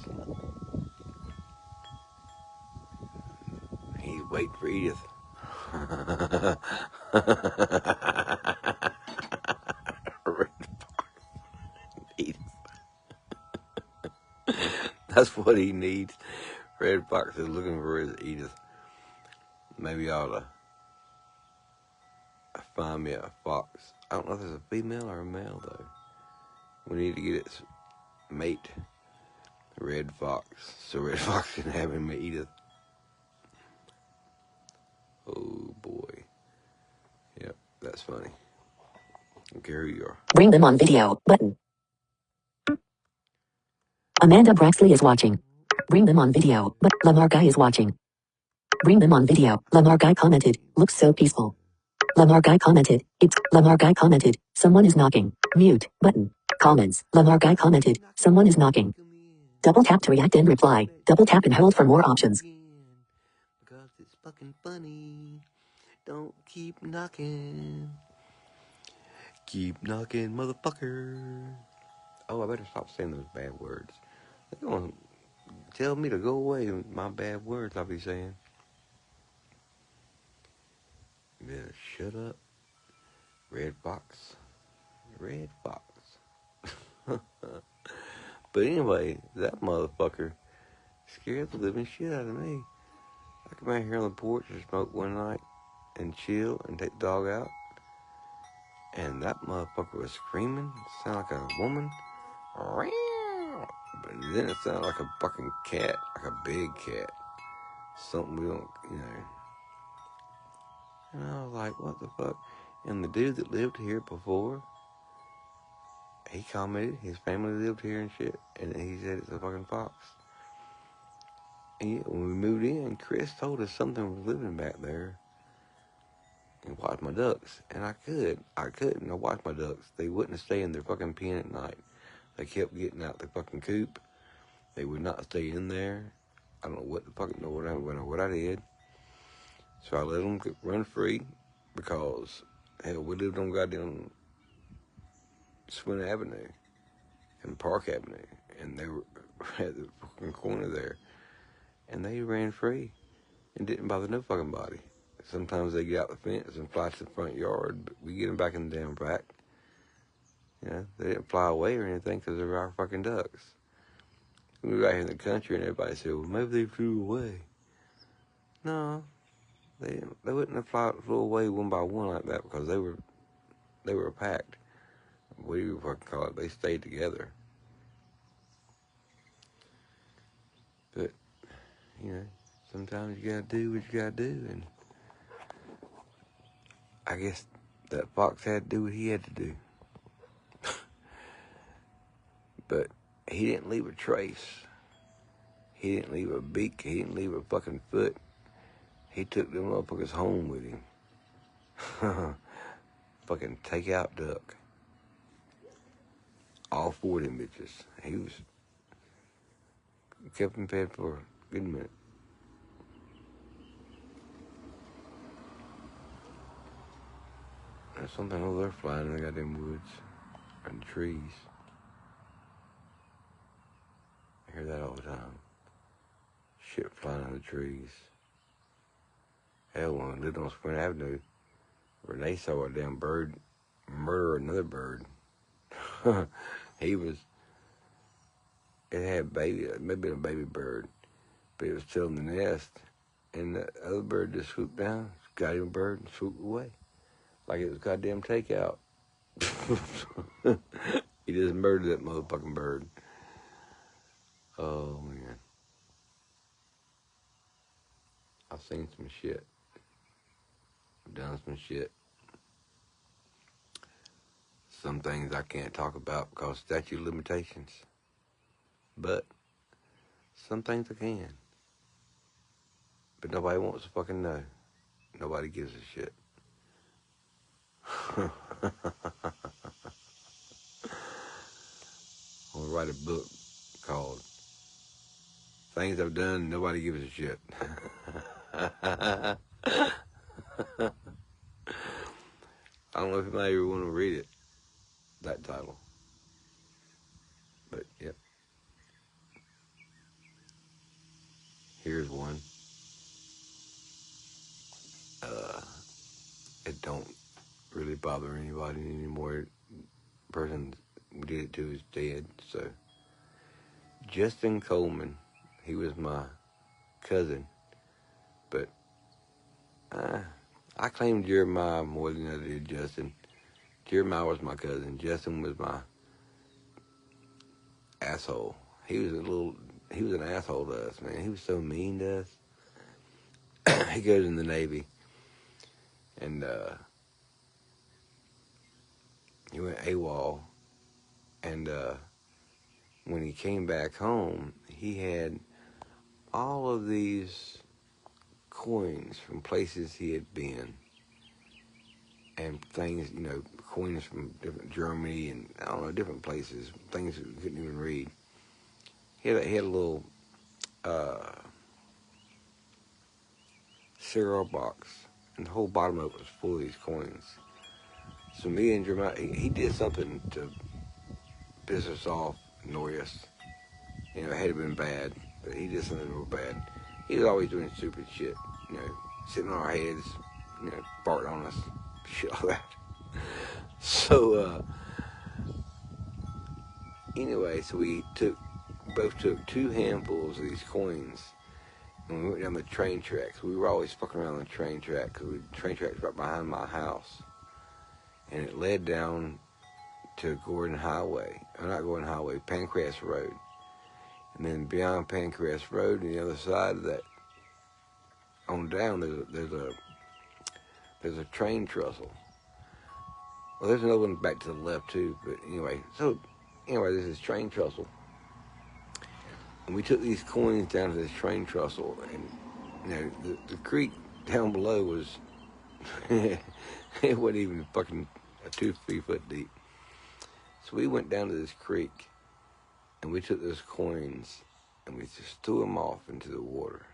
He's waiting for Edith. Red fox. Edith. That's what he needs. Red fox is looking for his Edith. Maybe I ought to find me a fox. I don't know if it's a female or a male though. We need to get its mate, red fox, so red fox can have him Edith. Oh boy. Yep, that's funny. Okay, here you are. Bring them on video button. Amanda Braxley is watching. Bring them on video, but Lamar Guy is watching. Bring them on video. Lamar Guy commented, looks so peaceful. Lamar Guy commented, it's Lamar Guy commented, someone is knocking. Mute button. Comments. Lamar Guy commented, someone is knocking. Double tap to react and reply. Double tap and hold for more options. Because it's fucking funny. Don't keep knocking. Keep knocking, motherfucker. Oh, I better stop saying those bad words. They're gonna tell me to go away with my bad words I'll be saying. shut up. Red fox. Red fox. But anyway, that motherfucker scared the living shit out of me. I come out here on the porch and smoke one night and chill and take the dog out. And that motherfucker was screaming. It sounded like a woman. But then it sounded like a fucking cat. Like a big cat. Something we don't, you know. And I was like, what the fuck? And the dude that lived here before, he commented, his family lived here and shit. And he said it's a fucking fox. And yeah, when we moved in, Chris told us something was living back there. And watch my ducks. And I couldn't. I watched my ducks. They wouldn't stay in their fucking pen at night. They kept getting out the fucking coop. They would not stay in there. I don't know what the fuck, what I did. So I let them run free because, hell, we lived on goddamn Swin Avenue and Park Avenue. And they were at the fucking corner there. And they ran free and didn't bother no fucking body. Sometimes they get out the fence and fly to the front yard, but we get them back in the damn back. You know, they didn't fly away or anything because they were our fucking ducks. We were out here in the country and everybody said, well, maybe they flew away. No, they didn't. They wouldn't have flew away one by one like that because they were packed. What do you fucking call it? They stayed together. But, you know, sometimes you gotta do what you gotta do, and I guess that fox had to do what he had to do. But he didn't leave a trace. He didn't leave a beak. He didn't leave a fucking foot. He took them motherfuckers home with him. Fucking take-out duck. All four of them bitches. He kept them fed for a good minute. There's something over there flying in the goddamn woods and the trees. I hear that all the time. Shit flying in the trees. Hell, when I lived on Spring Avenue, Renee saw a damn bird murder another bird. It had maybe a baby bird, but it was still in the nest, and the other bird just swooped down, got him a bird, and swooped away. Like it was goddamn takeout. He just murdered that motherfucking bird. Oh, man. I've seen some shit. I've done some shit. Some things I can't talk about because statute of limitations. But some things I can. But nobody wants to fucking know. Nobody gives a shit. I'm going to write a book called Things I've Done, Nobody Gives a Shit. I don't know if anybody ever want to read it, that title. But, yep. Here's one. It don't really bother anybody anymore. The person we did it to is dead, so. Justin Coleman, he was my cousin, but I claimed Jeremiah more than I did Justin. Jeremiah was my cousin. Justin was my asshole. He was an asshole to us, man. He was so mean to us. He goes in the Navy, and he went AWOL, and when he came back home, he had all of these coins from places he had been, and things, you know, coins from different Germany and I don't know, different places, things that we couldn't even read. He had a little cereal box, and the whole bottom of it was full of these coins. So me and Jeremiah, he did something to piss us off, annoy us. You know, it had been bad, but he did something real bad. He was always doing stupid shit, you know, sitting on our heads, you know, farting on us. shit like that. So, anyway, so we both took 2 handfuls of these coins, and we went down the train tracks. We were always fucking around the train track, because the train track's right behind my house. And it led down to Gordon Highway, or not Gordon Highway, Pancras Road. And then beyond Pancras Road, on the other side of that, on down, there's a train trestle. Well, there's another one back to the left too, but anyway, there's this train trestle. And we took these coins down to this train trestle, and, the creek down below was, it wasn't even fucking 2-3 foot deep. So we went down to this creek, and we took those coins, and we just threw them off into the water.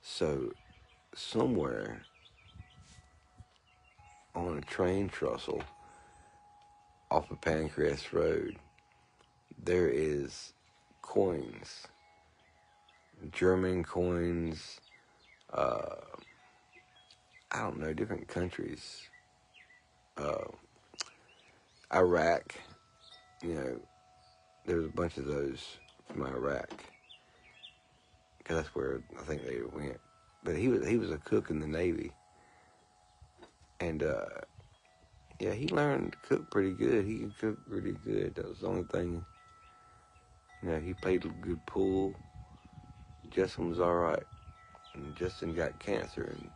So, somewhere on a train trestle off of Pancras Road, there is coins, German coins, I don't know, different countries, Iraq, there's a bunch of those from Iraq, because that's where I think they went. But he was a cook in the Navy, and he learned to cook pretty good. He could cook pretty good. That was the only thing. He played good pool. Justin was all right, and Justin got cancer, and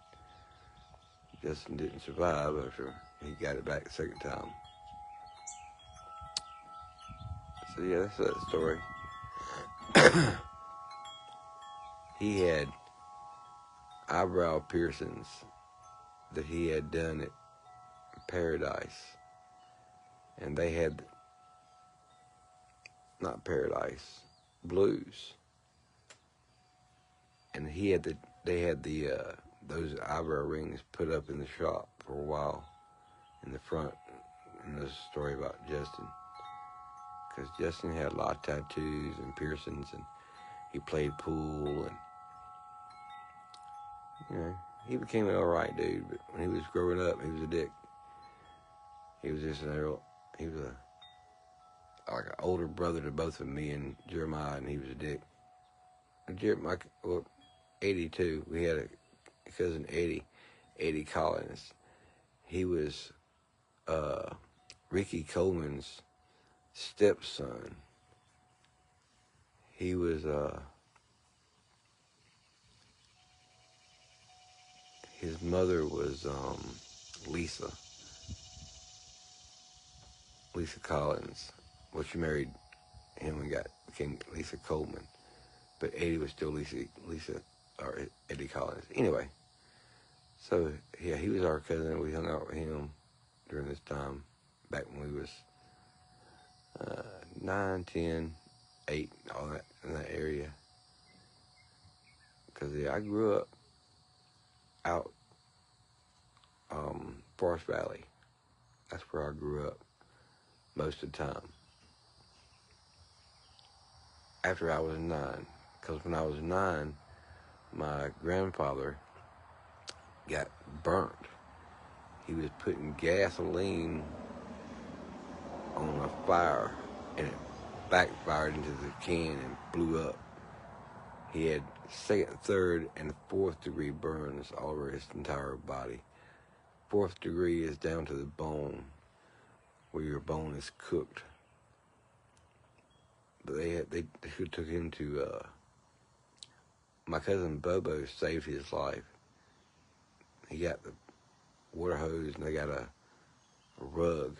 Justin didn't survive after he got it back the second time. So yeah, that's that story. He had eyebrow piercings that he had done at Paradise, and they had, not Paradise, Blues, and they had those eyebrow rings put up in the shop for a while in the front. And there's a story about Justin, because Justin had a lot of tattoos and piercings, and he played pool, and he became an alright dude. But when he was growing up, he was a dick. He was just he was like an older brother to both of me and Jeremiah, and he was a dick. Jeremiah, 82, we had a cousin Eddie Collins. He was Ricky Coleman's stepson. He was his mother was Lisa Collins. Well, she married him and became Lisa Coleman, but Eddie was still Lisa or Eddie Collins. Anyway, so yeah, he was our cousin. We hung out with him during this time, back when we was 9, 10, 8, all that in that area. Because I grew up out Forest Valley. That's where I grew up most of the time. After I was 9, because when I was 9, my grandfather got burnt. He was putting gasoline on a fire, and it backfired into the can and blew up. He had 2nd, 3rd, and 4th degree burns all over his entire body. 4th degree is down to the bone, where your bone is cooked. But they took him to, my cousin Bobo saved his life. He got the water hose, and they got a rug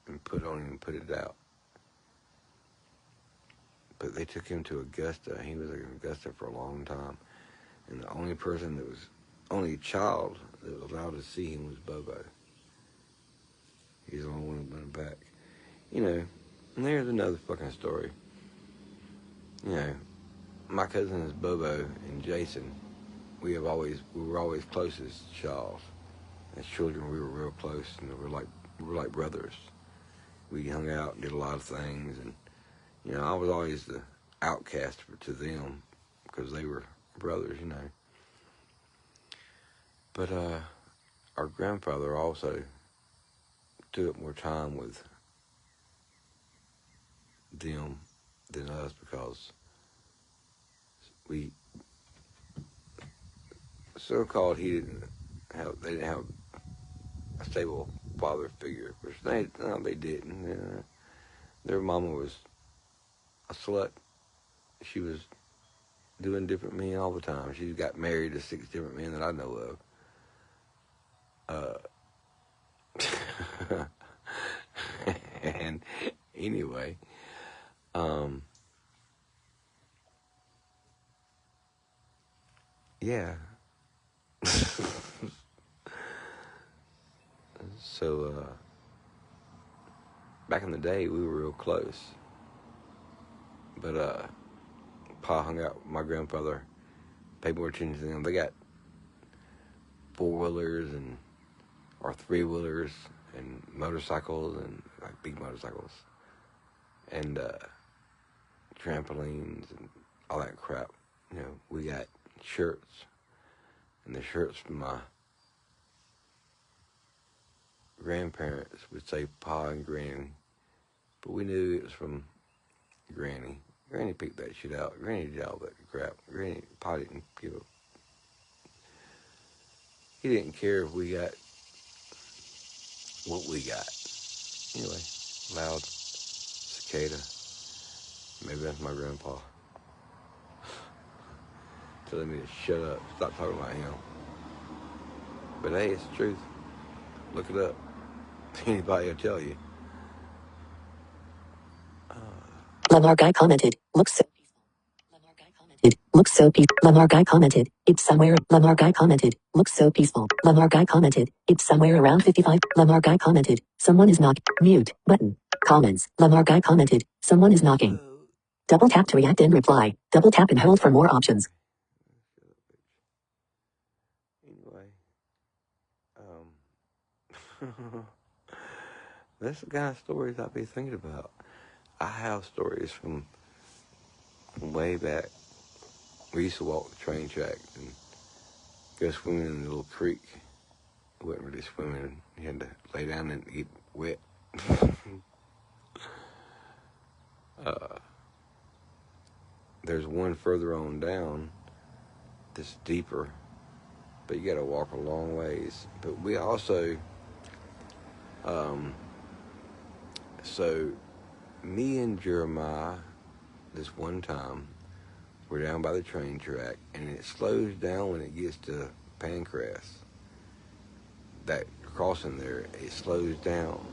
and put on him and put it out. But they took him to Augusta. He was in Augusta for a long time. And the only child that was allowed to see him was Bobo. He's the only one who went back. And there's another fucking story. My cousins Bobo and Jason, we were always close as child. As children, we were real close, and we were like brothers. We hung out and did a lot of things, and I was always the outcast to them because they were brothers, But our grandfather also took more time with them than us because we so-called they didn't have a stable father figure, which they didn't. Their mama was a slut. She was doing different men all the time. She got married to 6 different men that I know of. And anyway, yeah. So back in the day, we were real close. But Pa hung out with my grandfather, paid more attention to them. They got 4-wheelers or 3-wheelers and motorcycles and like big motorcycles and trampolines and all that crap. You know, we got shirts, and the shirts from my grandparents would say Pa and Granny, but we knew it was from Granny. Granny picked that shit out. Granny did all that crap. Pa didn't give a... He didn't care if we got what we got. Anyway, loud cicada. Maybe that's my grandpa telling me to shut up, stop talking about him. But hey, it's the truth. Look it up. Anybody will tell you. Lamar Guy commented, looks so peaceful. Lamar Guy commented, looks so peaceful. Lamar Guy commented, it's somewhere. Lamar Guy commented, looks so peaceful. Lamar Guy commented, it's somewhere around 55. Lamar Guy commented, someone is knocking. Mute button. Comments. Lamar Guy commented, someone is knocking. Double tap to react and reply. Double tap and hold for more options. Anyway, that's the kind of stories I be thinking about. I have stories from way back. We used to walk the train tracks and go swimming in the little creek. It wasn't really swimming. You had to lay down and get wet. There's one further on down that's deeper, but you got to walk a long ways. But we also, so me and Jeremiah, this one time, we're down by the train track, and it slows down when it gets to Pancras. That crossing there, it slows down.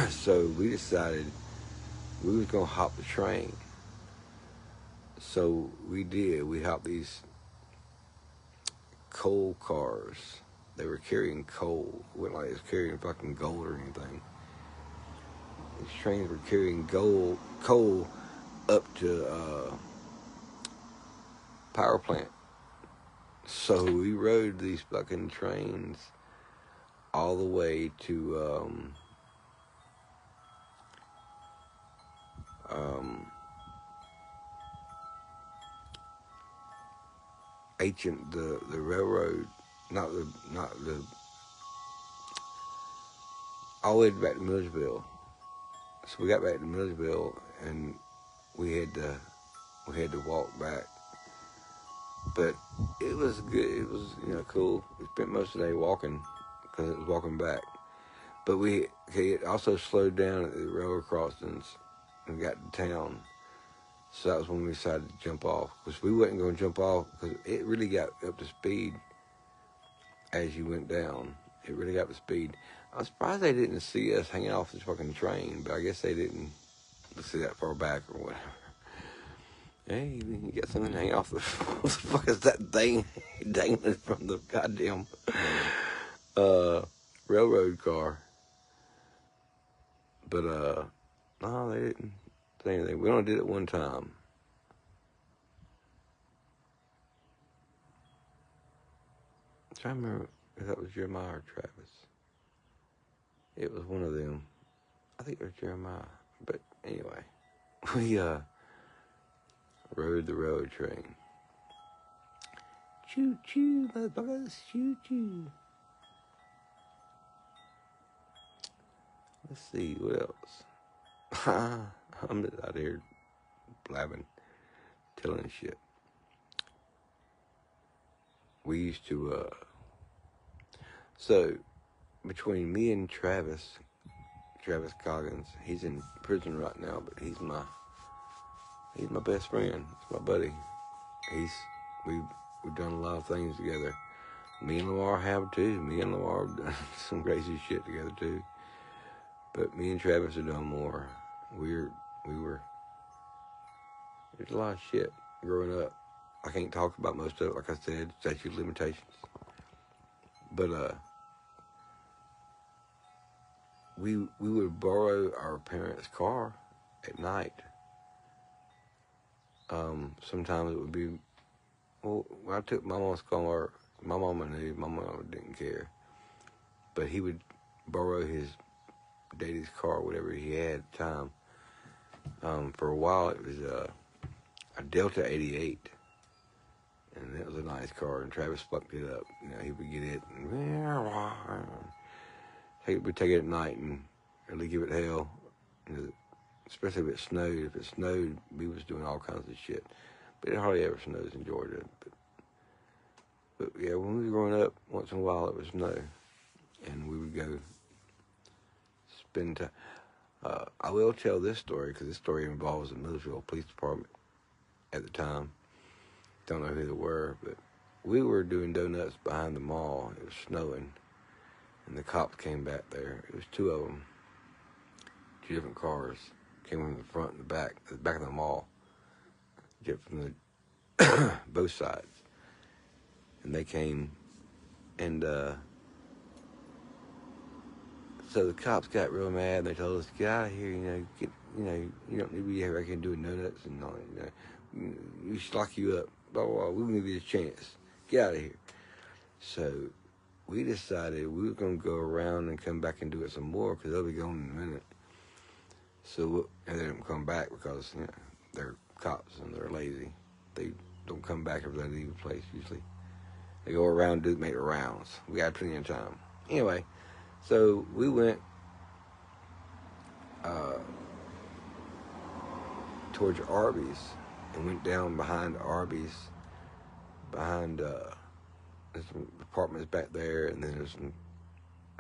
So we decided we was gonna hop the train. So we did. We hopped these coal cars. They were carrying coal. It wasn't like it was carrying fucking gold or anything. These trains were carrying coal up to power plant. So we rode these fucking trains all the way to the railroad, not the all the way back to Millersville. So we got back to Millersville and we had to walk back. But it was good. It was, cool. We spent most of the day walking because it was walking back. But it also slowed down at the railroad crossings and got to town. So that was when we decided to jump off. Because we wasn't going to jump off because it really got up to speed as you went down. It really got up to speed. I was surprised they didn't see us hanging off this fucking train, but I guess they didn't see that far back or whatever. Hey, you got something hanging off the... What the fuck is that thing dangling from the goddamn railroad car? But, no, they didn't say anything. We only did it one time. I'm trying to remember if that was Jeremiah or Travis. It was one of them. I think it was Jeremiah. But anyway, we rode the road train. Choo-choo, motherfuckers, choo-choo. Let's see, what else? I'm just out here blabbing, telling shit. We used to, so between me and Travis Coggins, he's in prison right now, but he's my best friend. He's my buddy. We've done a lot of things together. Me and Lamar have too. Me and Lamar have done some crazy shit together too. But me and Travis have done more. There's a lot of shit growing up. I can't talk about most of it, like I said, statute of limitations. But we would borrow our parents' car at night. Sometimes it would be, well, when I took my mom's car, my mama knew, my mama didn't care. But he would borrow his daddy's car, whatever he had at the time. For a while, it was a Delta 88. And it was a nice car, and Travis fucked it up. You know, he would get it, and we'd take it at night and really give it hell. You know, especially if it snowed. If it snowed, we was doing all kinds of shit. But it hardly ever snows in Georgia. But yeah, when we were growing up, once in a while it would snow, and we would go spend time. I will tell this story because this story involves the Millersville Police Department at the time. Don't know who they were, but we were doing donuts behind the mall. It was snowing, and the cops came back there. It was two of them, two different cars. Came from the front and the back of the mall, just from the both sides. And they came, and so the cops got real mad. And they told us, "Get out of here! You don't need to be here. I can do donuts and all. We should lock you up. Blah blah blah. We'll give you a chance. Get out of here." So we decided we were gonna go around and come back and do it some more because they'll be gone in a minute. So and they don't come back because they're cops and they're lazy. They don't come back if they leave a place usually. They go around and make the rounds. We got plenty of time. Anyway, so we went towards Arby's and went down behind Arby's, behind there's some apartments back there, and then there's some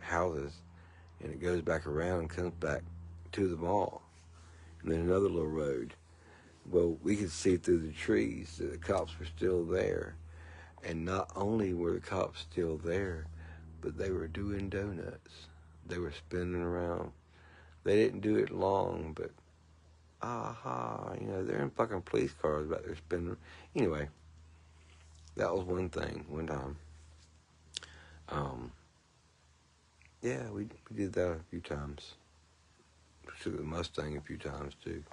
houses, and it goes back around and comes back to the mall. And then another little road. Well, we could see through the trees that the cops were still there. And not only were the cops still there, but they were doing donuts. They were spinning around. They didn't do it long, but they're in fucking police cars back there spinning. Anyway, that was one thing, one time. Yeah, we did that a few times. We took the Mustang a few times, too.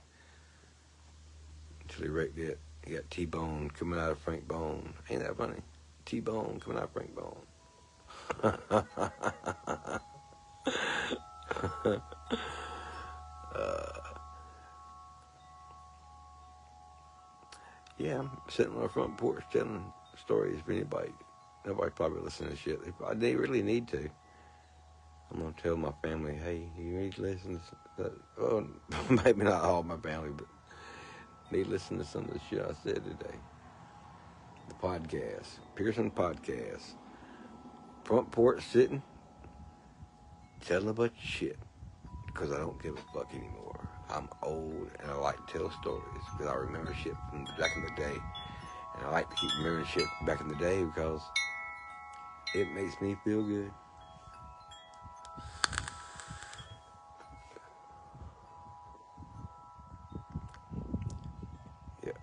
Until he wrecked it. He got T-Bone coming out of Frank Bone. Ain't that funny? T-Bone coming out of Frank Bone. Yeah, I'm sitting on the front porch telling stories for anybody. Nobody's probably listening to shit. They really need to. I'm going to tell my family, hey, you need to listen to that. Well, maybe not all my family, but need to listen to some of the shit I said today. The podcast. Pearson Podcast. Front porch sitting, telling a bunch of shit. Because I don't give a fuck anymore. I'm old and I like to tell stories because I remember shit from back in the day. And I like to keep remembering shit back in the day because it makes me feel good. Yeah.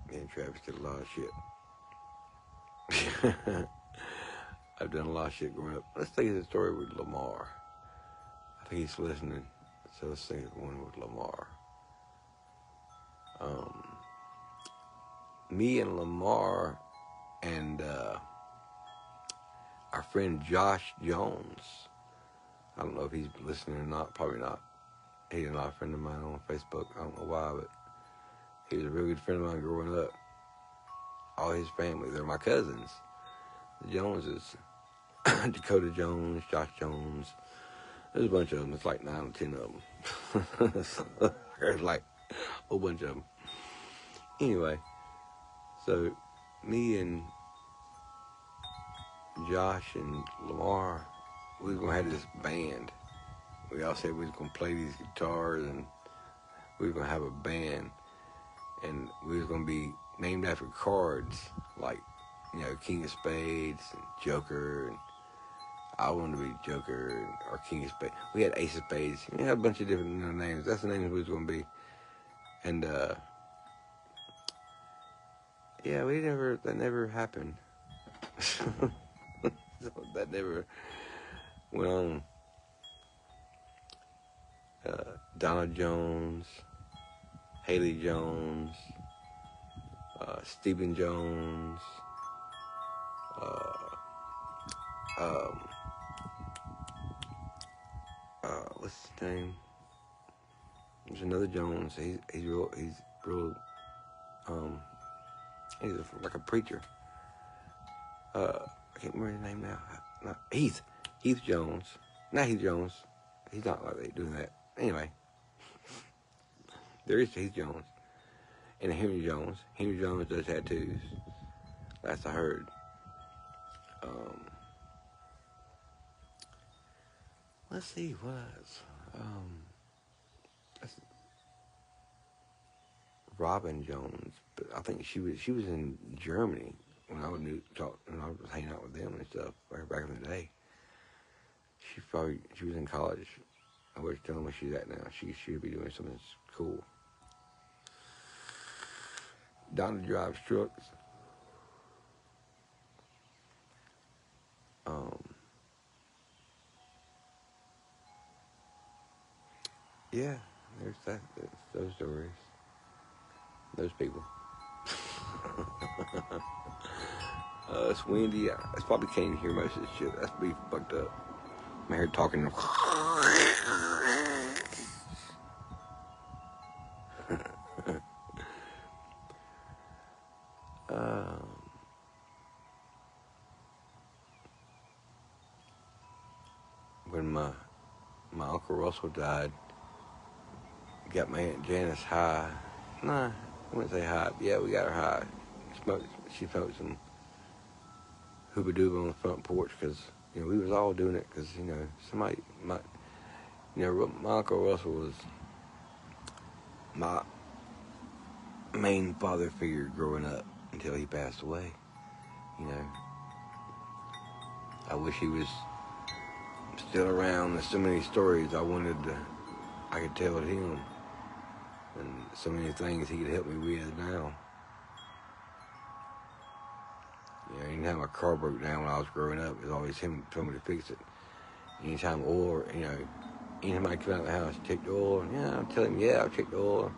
Me and Travis did a lot of shit. I've done a lot of shit growing up. Let's think of the story with Lamar. I think he's listening. So let's think of one with Lamar. Me and Lamar and our friend Josh Jones. I don't know if he's listening or not. Probably not. He's not a friend of mine on Facebook. I don't know why, but he was a real good friend of mine growing up. All his family, they're my cousins. The Joneses. Dakota Jones, Josh Jones, There's a bunch of them. It's like 9 or 10 of them. So, there's like a whole bunch of them. Anyway, so me and Josh and Lamar, we was gonna have this band. We all said we was gonna play these guitars and we were gonna have a band, and we was gonna be named after cards, like, you know, King of Spades and Joker, and I wanted to be Joker or King of Spades. We had Ace of Spades. We had a bunch of different, you know, names. That's the names we was gonna be, and yeah, that never happened. That never went on. Donna Jones, Haley Jones, Stephen Jones, um, what's his name? There's another Jones. He's real. Um, he's like a preacher. I can't remember his name now. No, Heath Jones. Not Heath Jones. He's not like that, doing that. Anyway, there is Heath Jones and Henry Jones. Henry Jones does tattoos. Last I heard. Let's see what else. That's Robin Jones, but I think she was in Germany when I was hanging out with them and stuff back in the day. She was in college. I was telling me she's at now. She should be doing something cool. Donna drives trucks. Yeah, there's those stories. Those people. It's windy. It's probably can't hear most of this shit. That's be fucked up. I'm here talking. When my Uncle Russell died, got my Aunt Janice high. Nah, I wouldn't say high. But yeah, we got her high. She smoked some hooba dooba on the front porch because, you know, we was all doing it because, you know, my Uncle Russell was my main father figure growing up until he passed away. You know, I wish he was still around. There's so many stories I could tell him, and so many things he could help me with now. You know, anytime my car broke down when I was growing up, it was always him telling me to fix it. Anytime anytime I come out of the house, check the oil. Yeah, I'll tell him, yeah, I'll check the oil.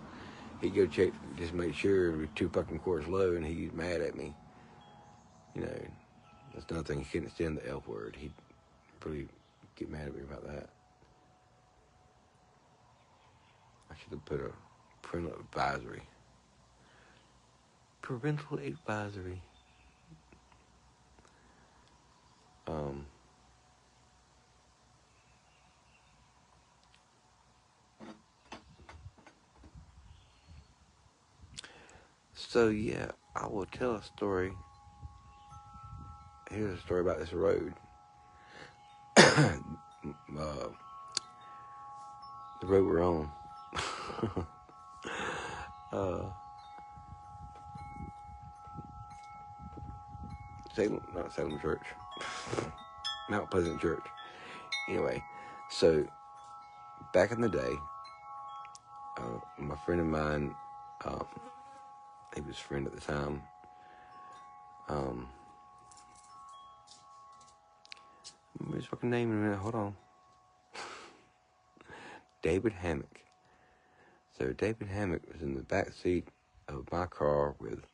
He'd go check, just make sure it was 2 fucking quarts low, and he'd get mad at me. You know, that's another thing. He couldn't stand the F word. He'd really get mad at me about that. I should have put a parental advisory. Parental advisory. So yeah, I will tell a story. Here's a story about this road. The road we're on. Not Salem Church. Mount Pleasant Church. Anyway, so back in the day, my friend of mine, he was a friend at the time. Remember his fucking name in a minute. Hold on. David Hammock. So David Hammock was in the back seat of my car with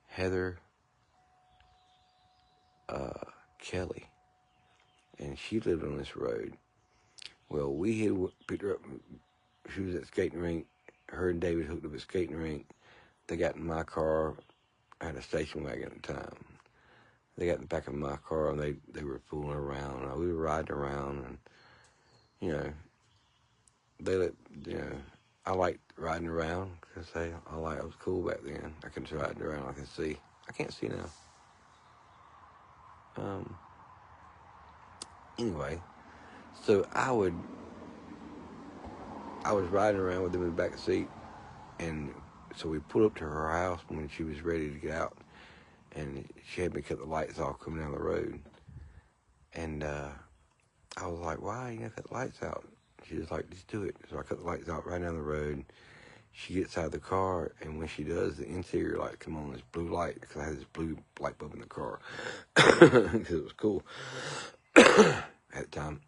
Heather Kelly, and she lived on this road. Well, we had picked her up. She was at the skating rink. Her and David hooked up at the skating rink. They got in my car. I had a station wagon at the time. They got in the back of my car, and they were fooling around. We were riding around, and you know, they let, I liked riding around because I was cool back then. I could ride around. I can see. I can't see now. Anyway, so I was riding around with them in the back seat, and so we pulled up to her house when she was ready to get out, and she had me cut the lights off coming down the road, and I was like, "Why you gonna cut the lights out?" She was like, "Just do it." So I cut the lights out right down the road. She gets out of the car, and when she does, the interior light come on, this blue light, because I had this blue light bulb in the car, because it was cool at the time.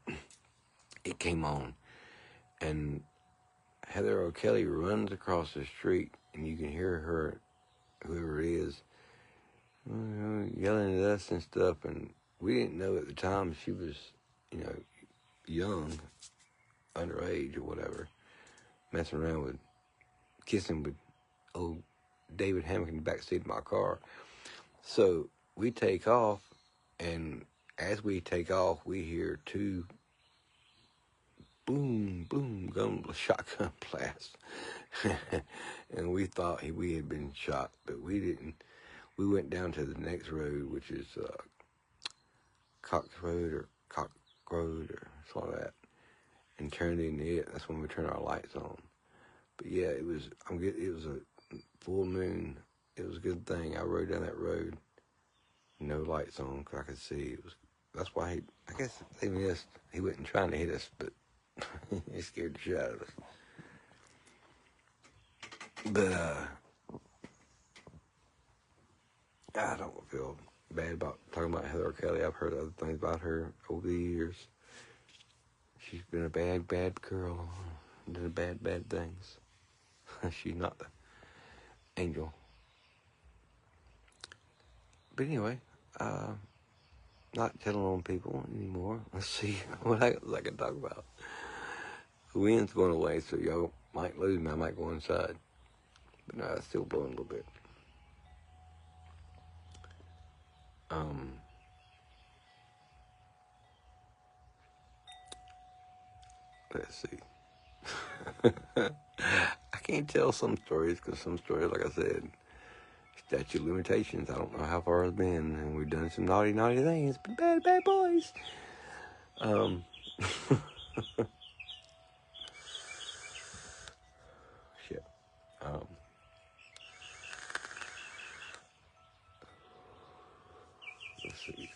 It came on, and Heather O'Kelly runs across the street, and you can hear her, whoever it is, yelling at us and stuff, and we didn't know at the time she was, young, underage or whatever, messing around with, kissing with old David Hammock in the back seat of my car. So we take off, and as we take off, we hear two boom, boom, shotgun blasts. And we thought we had been shot, but we didn't. We went down to the next road, which is Cox Road or Cox Road or something like that, and turned into it. That's when we turned our lights on. But yeah, it was a full moon. It was a good thing I rode down that road, no lights on, because I could see. That's why I guess they missed. He wasn't trying to hit us, but he scared the shit out of us. But I don't feel bad about talking about Heather Kelly. I've heard other things about her over the years. She's been a bad, bad girl. Done bad, bad things. She's not the angel. But anyway, not telling on people anymore. Let's see what I can talk about. The wind's going away, so y'all might lose me. I might go inside. But no, it's still blowing a little bit. Let's see. I can't tell some stories because some stories, like I said, statute of limitations. I don't know how far it's been, and we've done some naughty, naughty things. Been bad, bad boys. Shit. Let's see.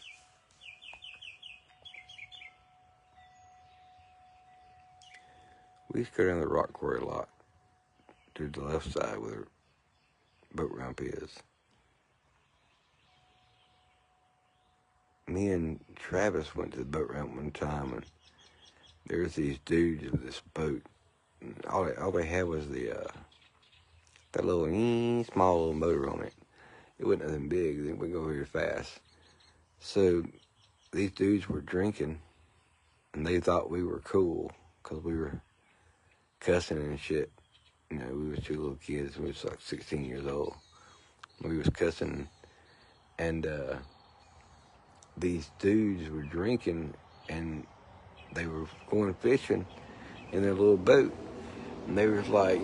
We used to go down the rock quarry a lot to the left side where the boat ramp is. Me and Travis went to the boat ramp one time, and there was these dudes with this boat. And all they had was that little small little motor on it. It wasn't nothing big. They wouldn't go very fast. So these dudes were drinking, and they thought we were cool because we were cussing and shit. We was two little kids. We was like 16 years old. We was cussing, and these dudes were drinking, and they were going fishing in their little boat. And they was like,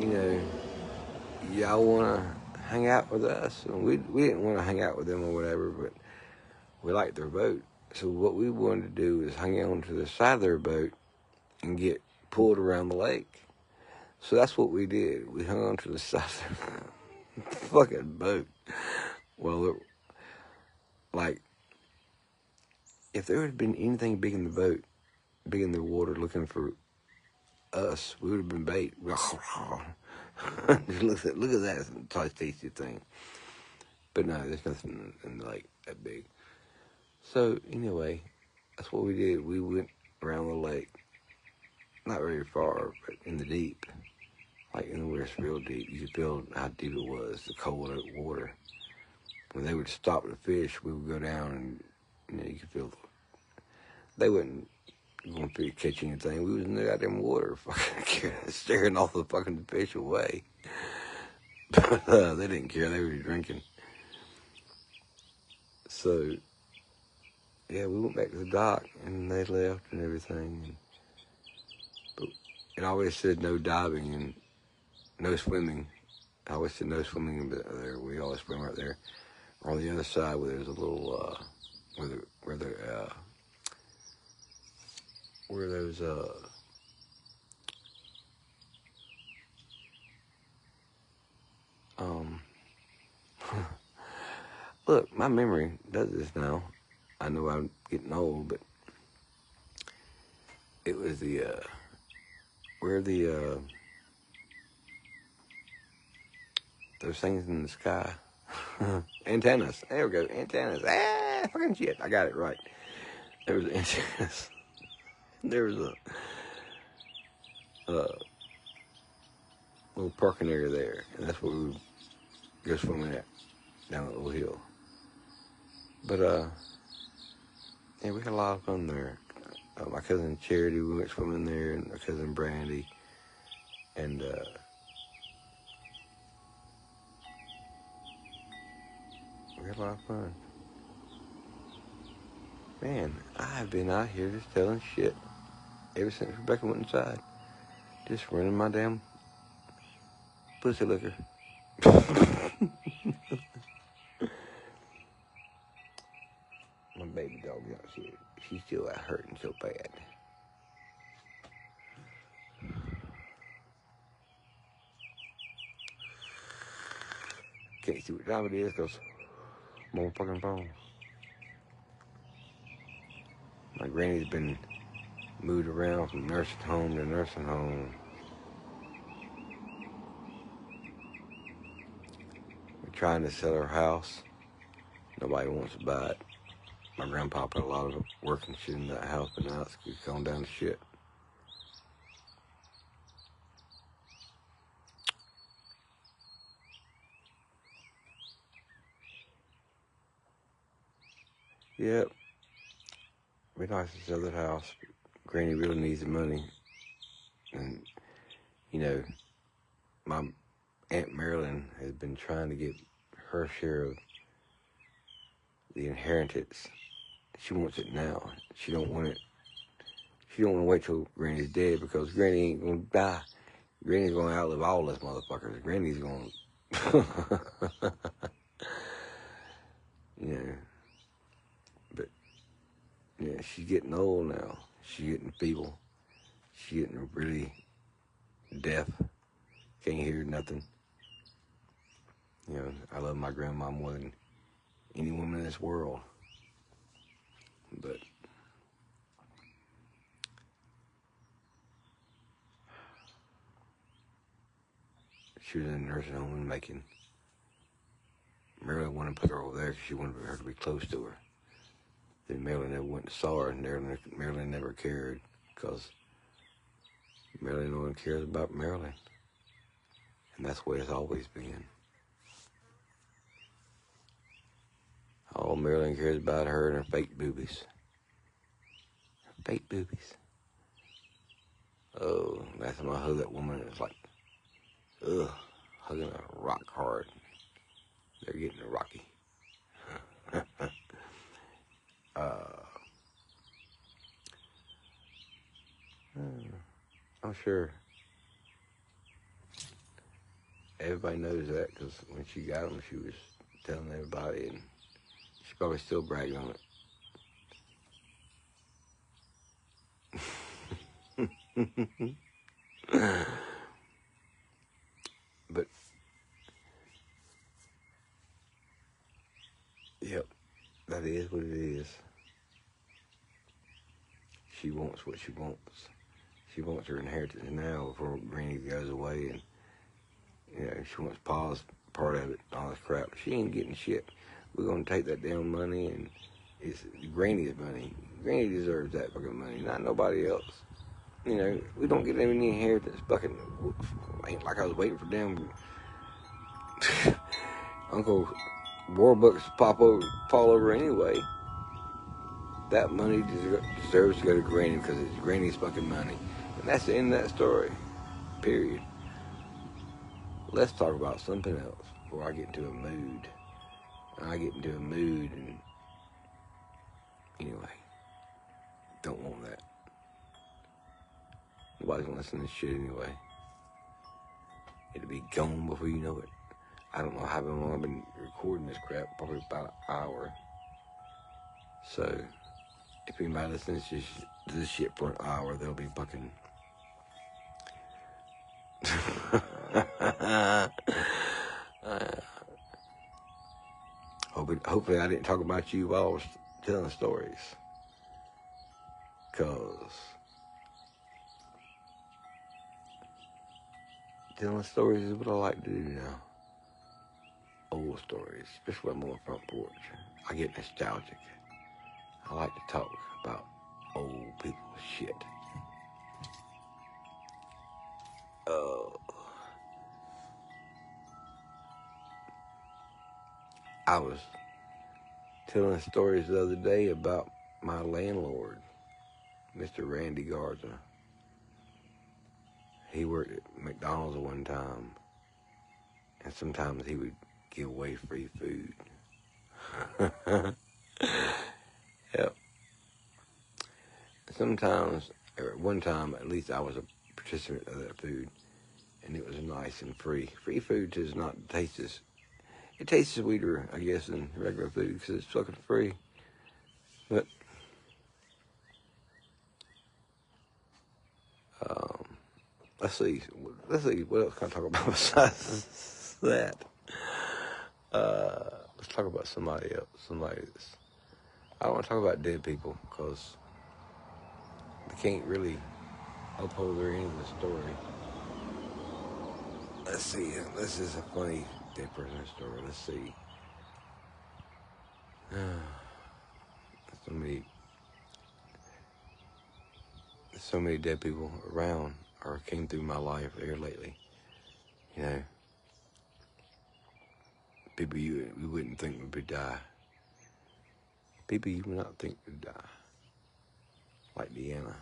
y'all want to hang out with us? And we didn't want to hang out with them or whatever, but we liked their boat. So what we wanted to do was hang on to the side of their boat and get pulled around the lake. So that's what we did. We hung on to the side of the fucking boat. Well, if there had been anything big in the boat, big in the water looking for us, we would have been bait. Look at that, it's a tasty thing. But no, there's nothing in the lake that big. So anyway, that's what we did. We went around the lake, not very far, but in the deep. Like in where it's real deep. You could feel how deep it was, the cold water. When they would stop to fish, we would go down and you could feel they wouldn't going to catch anything. We was in the goddamn water, fucking staring all the fucking fish away. But they didn't care. They were drinking. So, yeah, we went back to the dock, and they left and everything. it always said no diving and no swimming. I always said no swimming there. We always swim right there. Or on the other side where there's a little, where those, look, my memory does this now. I know I'm getting old, but it was the, where the, those things in the sky. Antennas. There we go. Antennas. Ah, fucking shit. I got it right. There was antennas. There was a little parking area there, and that's where we would go swimming at, down that little hill. But, yeah, we had a lot of fun there. My cousin Charity, we went swimming there, and my cousin Brandy, and, we had a lot of fun. Man, I've been out here just telling shit ever since Rebecca went inside. Just running my damn pussy liquor. My baby dog out here. She's still out hurting so bad. Can't see what time it is because I'm on my fucking phone. My granny's been moved around from nursing home to nursing home. We're trying to sell our house. Nobody wants to buy it. My grandpa put a lot of work and shit in that house, but now it's gone down to shit. Yep. It'd be nice to sell that house. Granny really needs the money. And, you know, my Aunt Marilyn has been trying to get her share of the inheritance. She wants it now. She don't want it. She don't want to wait till Granny's dead because Granny ain't gonna die. Granny's gonna outlive all us motherfuckers. Granny's gonna, you know. But yeah, she's getting old now. She's getting feeble. She's getting really deaf. Can't hear nothing. You know, I love my grandma more than any woman in this world. But she was in a nursing home and making. Marilyn wanted to put her over there because she wanted her to be close to her. Then Marilyn never went and saw her, and Marilyn never cared because Marilyn no one cares about Marilyn. And that's the way it's always been. All Marilyn cares about her and her fake boobies. Her fake boobies. Oh, last time I hugged that woman, it was like, ugh, hugging a rock hard. They're getting rocky. I'm sure everybody knows that because when she got them, she was telling everybody, and she probably still bragging on it. But, yep, that is what it is. She wants what she wants. She wants her inheritance now before Granny goes away, and you know she wants Pa's part of it, all this crap. She ain't getting shit. We're gonna take that damn money, and it's Granny's money. Granny deserves that fucking money, not nobody else. You know, we don't get any inheritance. Fucking ain't like I was waiting for damn Uncle Warbucks to fall over anyway. That money deserves to go to Granny because it's Granny's fucking money. And that's the end of that story. Period. Let's talk about something else before I get into a mood. And anyway, don't want that. Nobody's gonna listen to this shit anyway. It'll be gone before you know it. I don't know how long I've been recording this crap. Probably about an hour. So, if anybody listens to this shit for an hour, they'll be fucking... Hopefully I didn't talk about you while I was telling stories. Because telling stories is what I like to do now. Old stories, especially when I'm on the front porch. I get nostalgic. I like to talk about old people's shit. I was telling stories the other day about my landlord, Mr. Randy Garza. He worked at McDonald's at one time, and sometimes he would give away free food. Yep. Sometimes, or at one time, at least I was a participant of that food, and it was nice and free. Free food does not taste as... It tastes sweeter, I guess, than regular food because it's fucking free. But let's see what else can I talk about besides that. Let's talk about somebody else. I don't want to talk about dead people because they can't really uphold their end of the story. Let's see. This is a funny dead person story. Let's see. So many dead people around or came through my life here lately. You know, people you wouldn't think would die. People you would not think would die. Like Deanna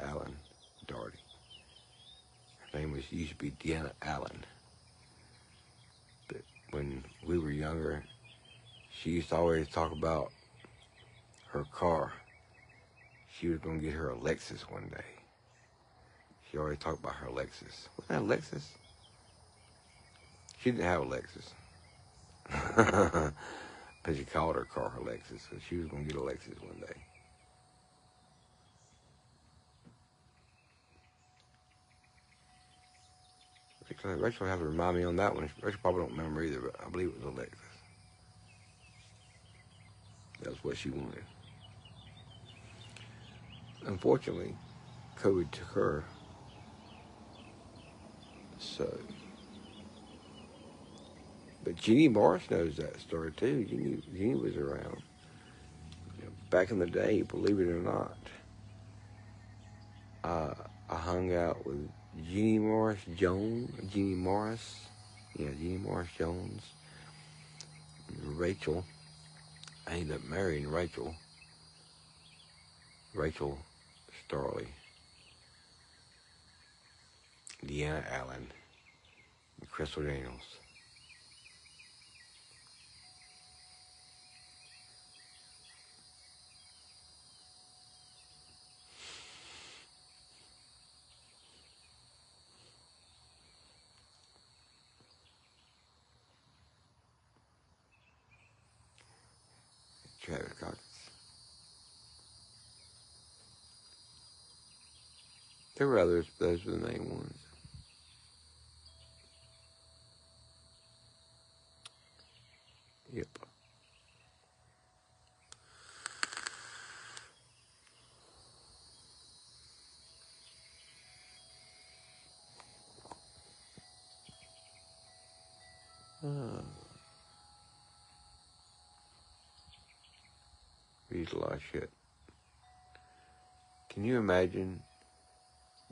Allen Darty. Her name used to be Deanna Allen. But when we were younger, she used to always talk about her car. She was going to get her a Lexus one day. She always talked about her Lexus. Wasn't that a Lexus? She didn't have a Lexus. But she called her car her Lexus, so she was going to get a Lexus one day. Rachel had to remind me on that one. Rachel probably don't remember either, but I believe it was a Lexus. That's what she wanted. Unfortunately, COVID took her. So, but Jeannie Morris knows that story too. Jeannie was around. You know, back in the day, believe it or not, I hung out with Jeannie Morris Jones. Rachel. I ended up marrying Rachel Starley, Deanna Allen, and Crystal Daniels. Travis Cox. There were others, but those were the main ones. Yep. Read a lot of shit. Can you imagine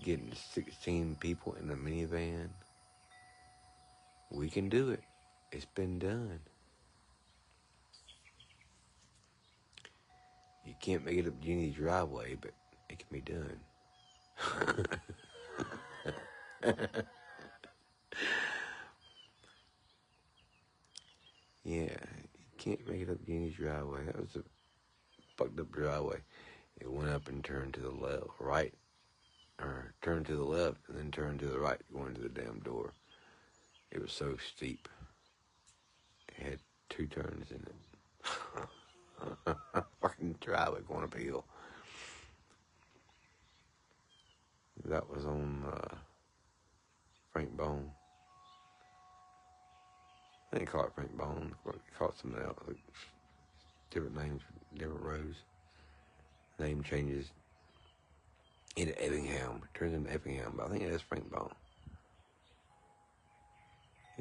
getting 16 people in a minivan? We can do it. It's been done. You can't make it up Jeannie's driveway, but it can be done. Yeah, you can't make it up Jeannie's driveway. That was a fucked up driveway. It went up and turned to the left, right, or turn to the left and then turn to the right going to the damn door. It was so steep. It had 2 turns in it. Fucking driveway going up a hill. That was on Frank Bone. They didn't call it Frank Bone. They called it something else. Different names, different roads. Name changes into Effingham. It turns into Effingham, but I think that's Frank Bone.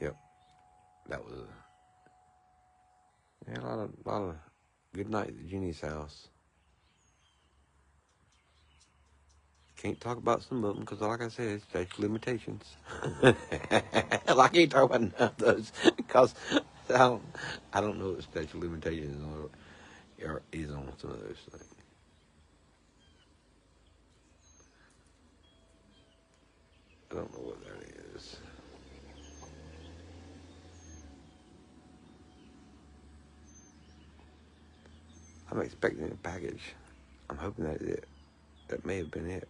Yep. That was a lot of good night at Jeannie's house. Can't talk about some of them because, like I said, it's statute limitations. I can't talk about none of those because I don't know what statute limitations is on some of those things. I don't know what that is. I'm expecting a package. I'm hoping that's it. That may have been it.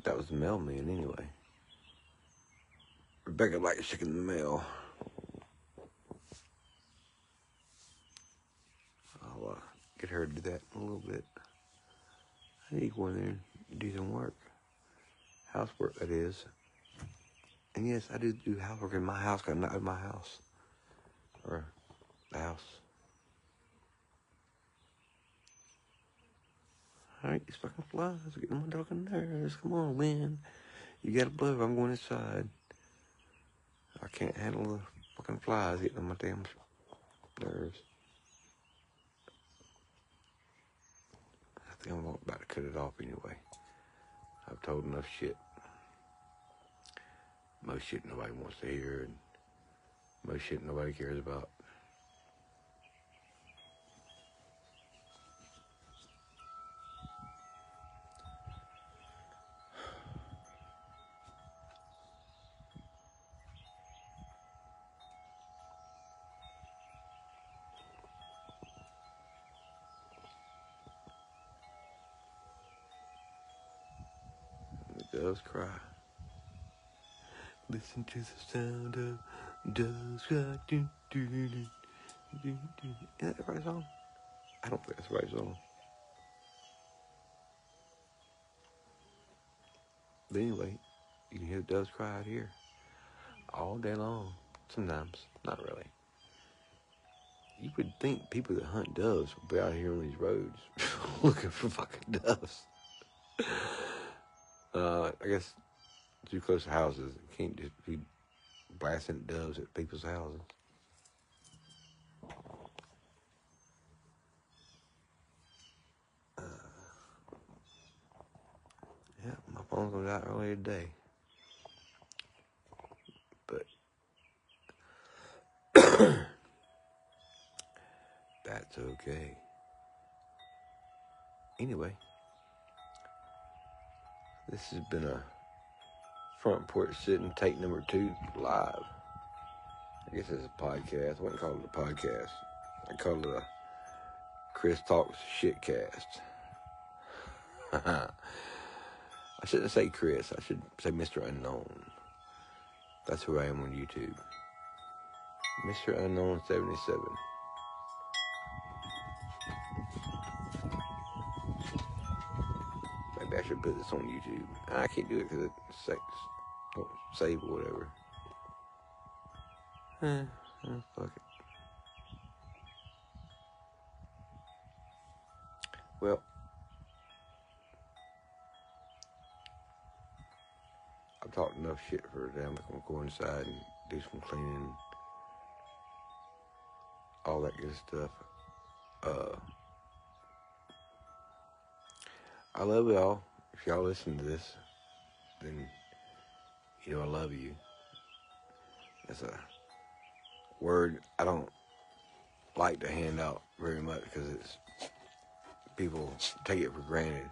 That was the mailman anyway. Rebecca likes checking the mail. I'll get her to do that in a little bit. I need to go in there and do some work. Housework, that is. And yes, I do housework in my house because I'm not in my house. Or the house. Alright, these fucking flies are getting my fucking nerves. Come on, Lynn. You gotta blow. I'm going inside. I can't handle the fucking flies getting on my damn nerves. I think I'm about to cut it off anyway. I've told enough shit. Most shit nobody wants to hear, and most shit nobody cares about. The doves cry. Listen to the sound of doves cry. Do, do, do, do, do, do. Is that the right song? I don't think that's the right song. But anyway, you can hear the doves cry out here all day long. Sometimes, not really. You would think people that hunt doves would be out here on these roads looking for fucking doves. I guess too close to houses. You can't just be blasting doves at people's houses. Yeah, my phone goes out earlier today. But that's okay. Anyway, this has been a front porch sitting take number 2 live. I guess it's a podcast. I wouldn't call it a podcast. I call it a Chris Talks Shitcast. I shouldn't say Chris. I should say Mr. Unknown. That's who I am on YouTube. Mr. Unknown 77. Maybe I should put this on YouTube. I can't do it because it won't save or whatever. Fuck it. Well, I've talked enough shit for today. I'm going to go inside and do some cleaning. All that good stuff. I love y'all. If y'all listen to this, then you know I love you. That's a word I don't like to hand out very much because it's people take it for granted.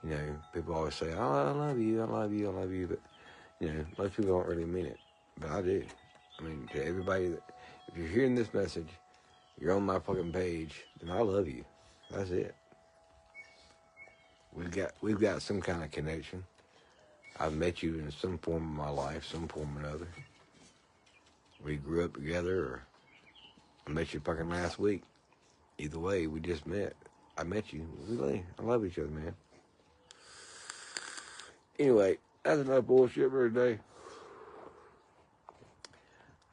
You know, people always say, "Oh, I love you, I love you, I love you," but you know, most people don't really mean it. But I do. I mean, to everybody that, if you're hearing this message, you're on my fucking page, then I love you. That's it. we've got some kind of connection. I've met you in some form of my life, some form or another. We grew up together, or I met you fucking last week. Either way, we just met. I met you. I love each other, man. Anyway, that's enough bullshit for today.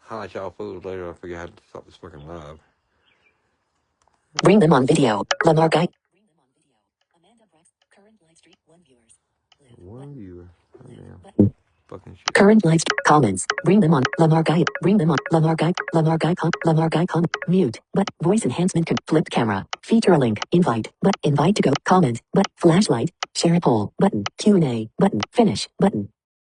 Holla at y'all fools later. I'll figure out how to stop this fucking live. Bring them on video. Lamar Guy. Bring them on video. Amanda Brax. Current live stream. 1 viewers. Live. One viewer. Oh, damn. Button. Fucking shit. Current live comments. Bring them on. Lamar Guy. Bring them on. Lamar Guy. Lamar Guy. Lamar Guy. Mute. But voice enhancement. Flipped camera. Feature a link. Invite. But invite to go. Comment. But flashlight. Share a poll. Button. Q&A. Button. Finish. Button.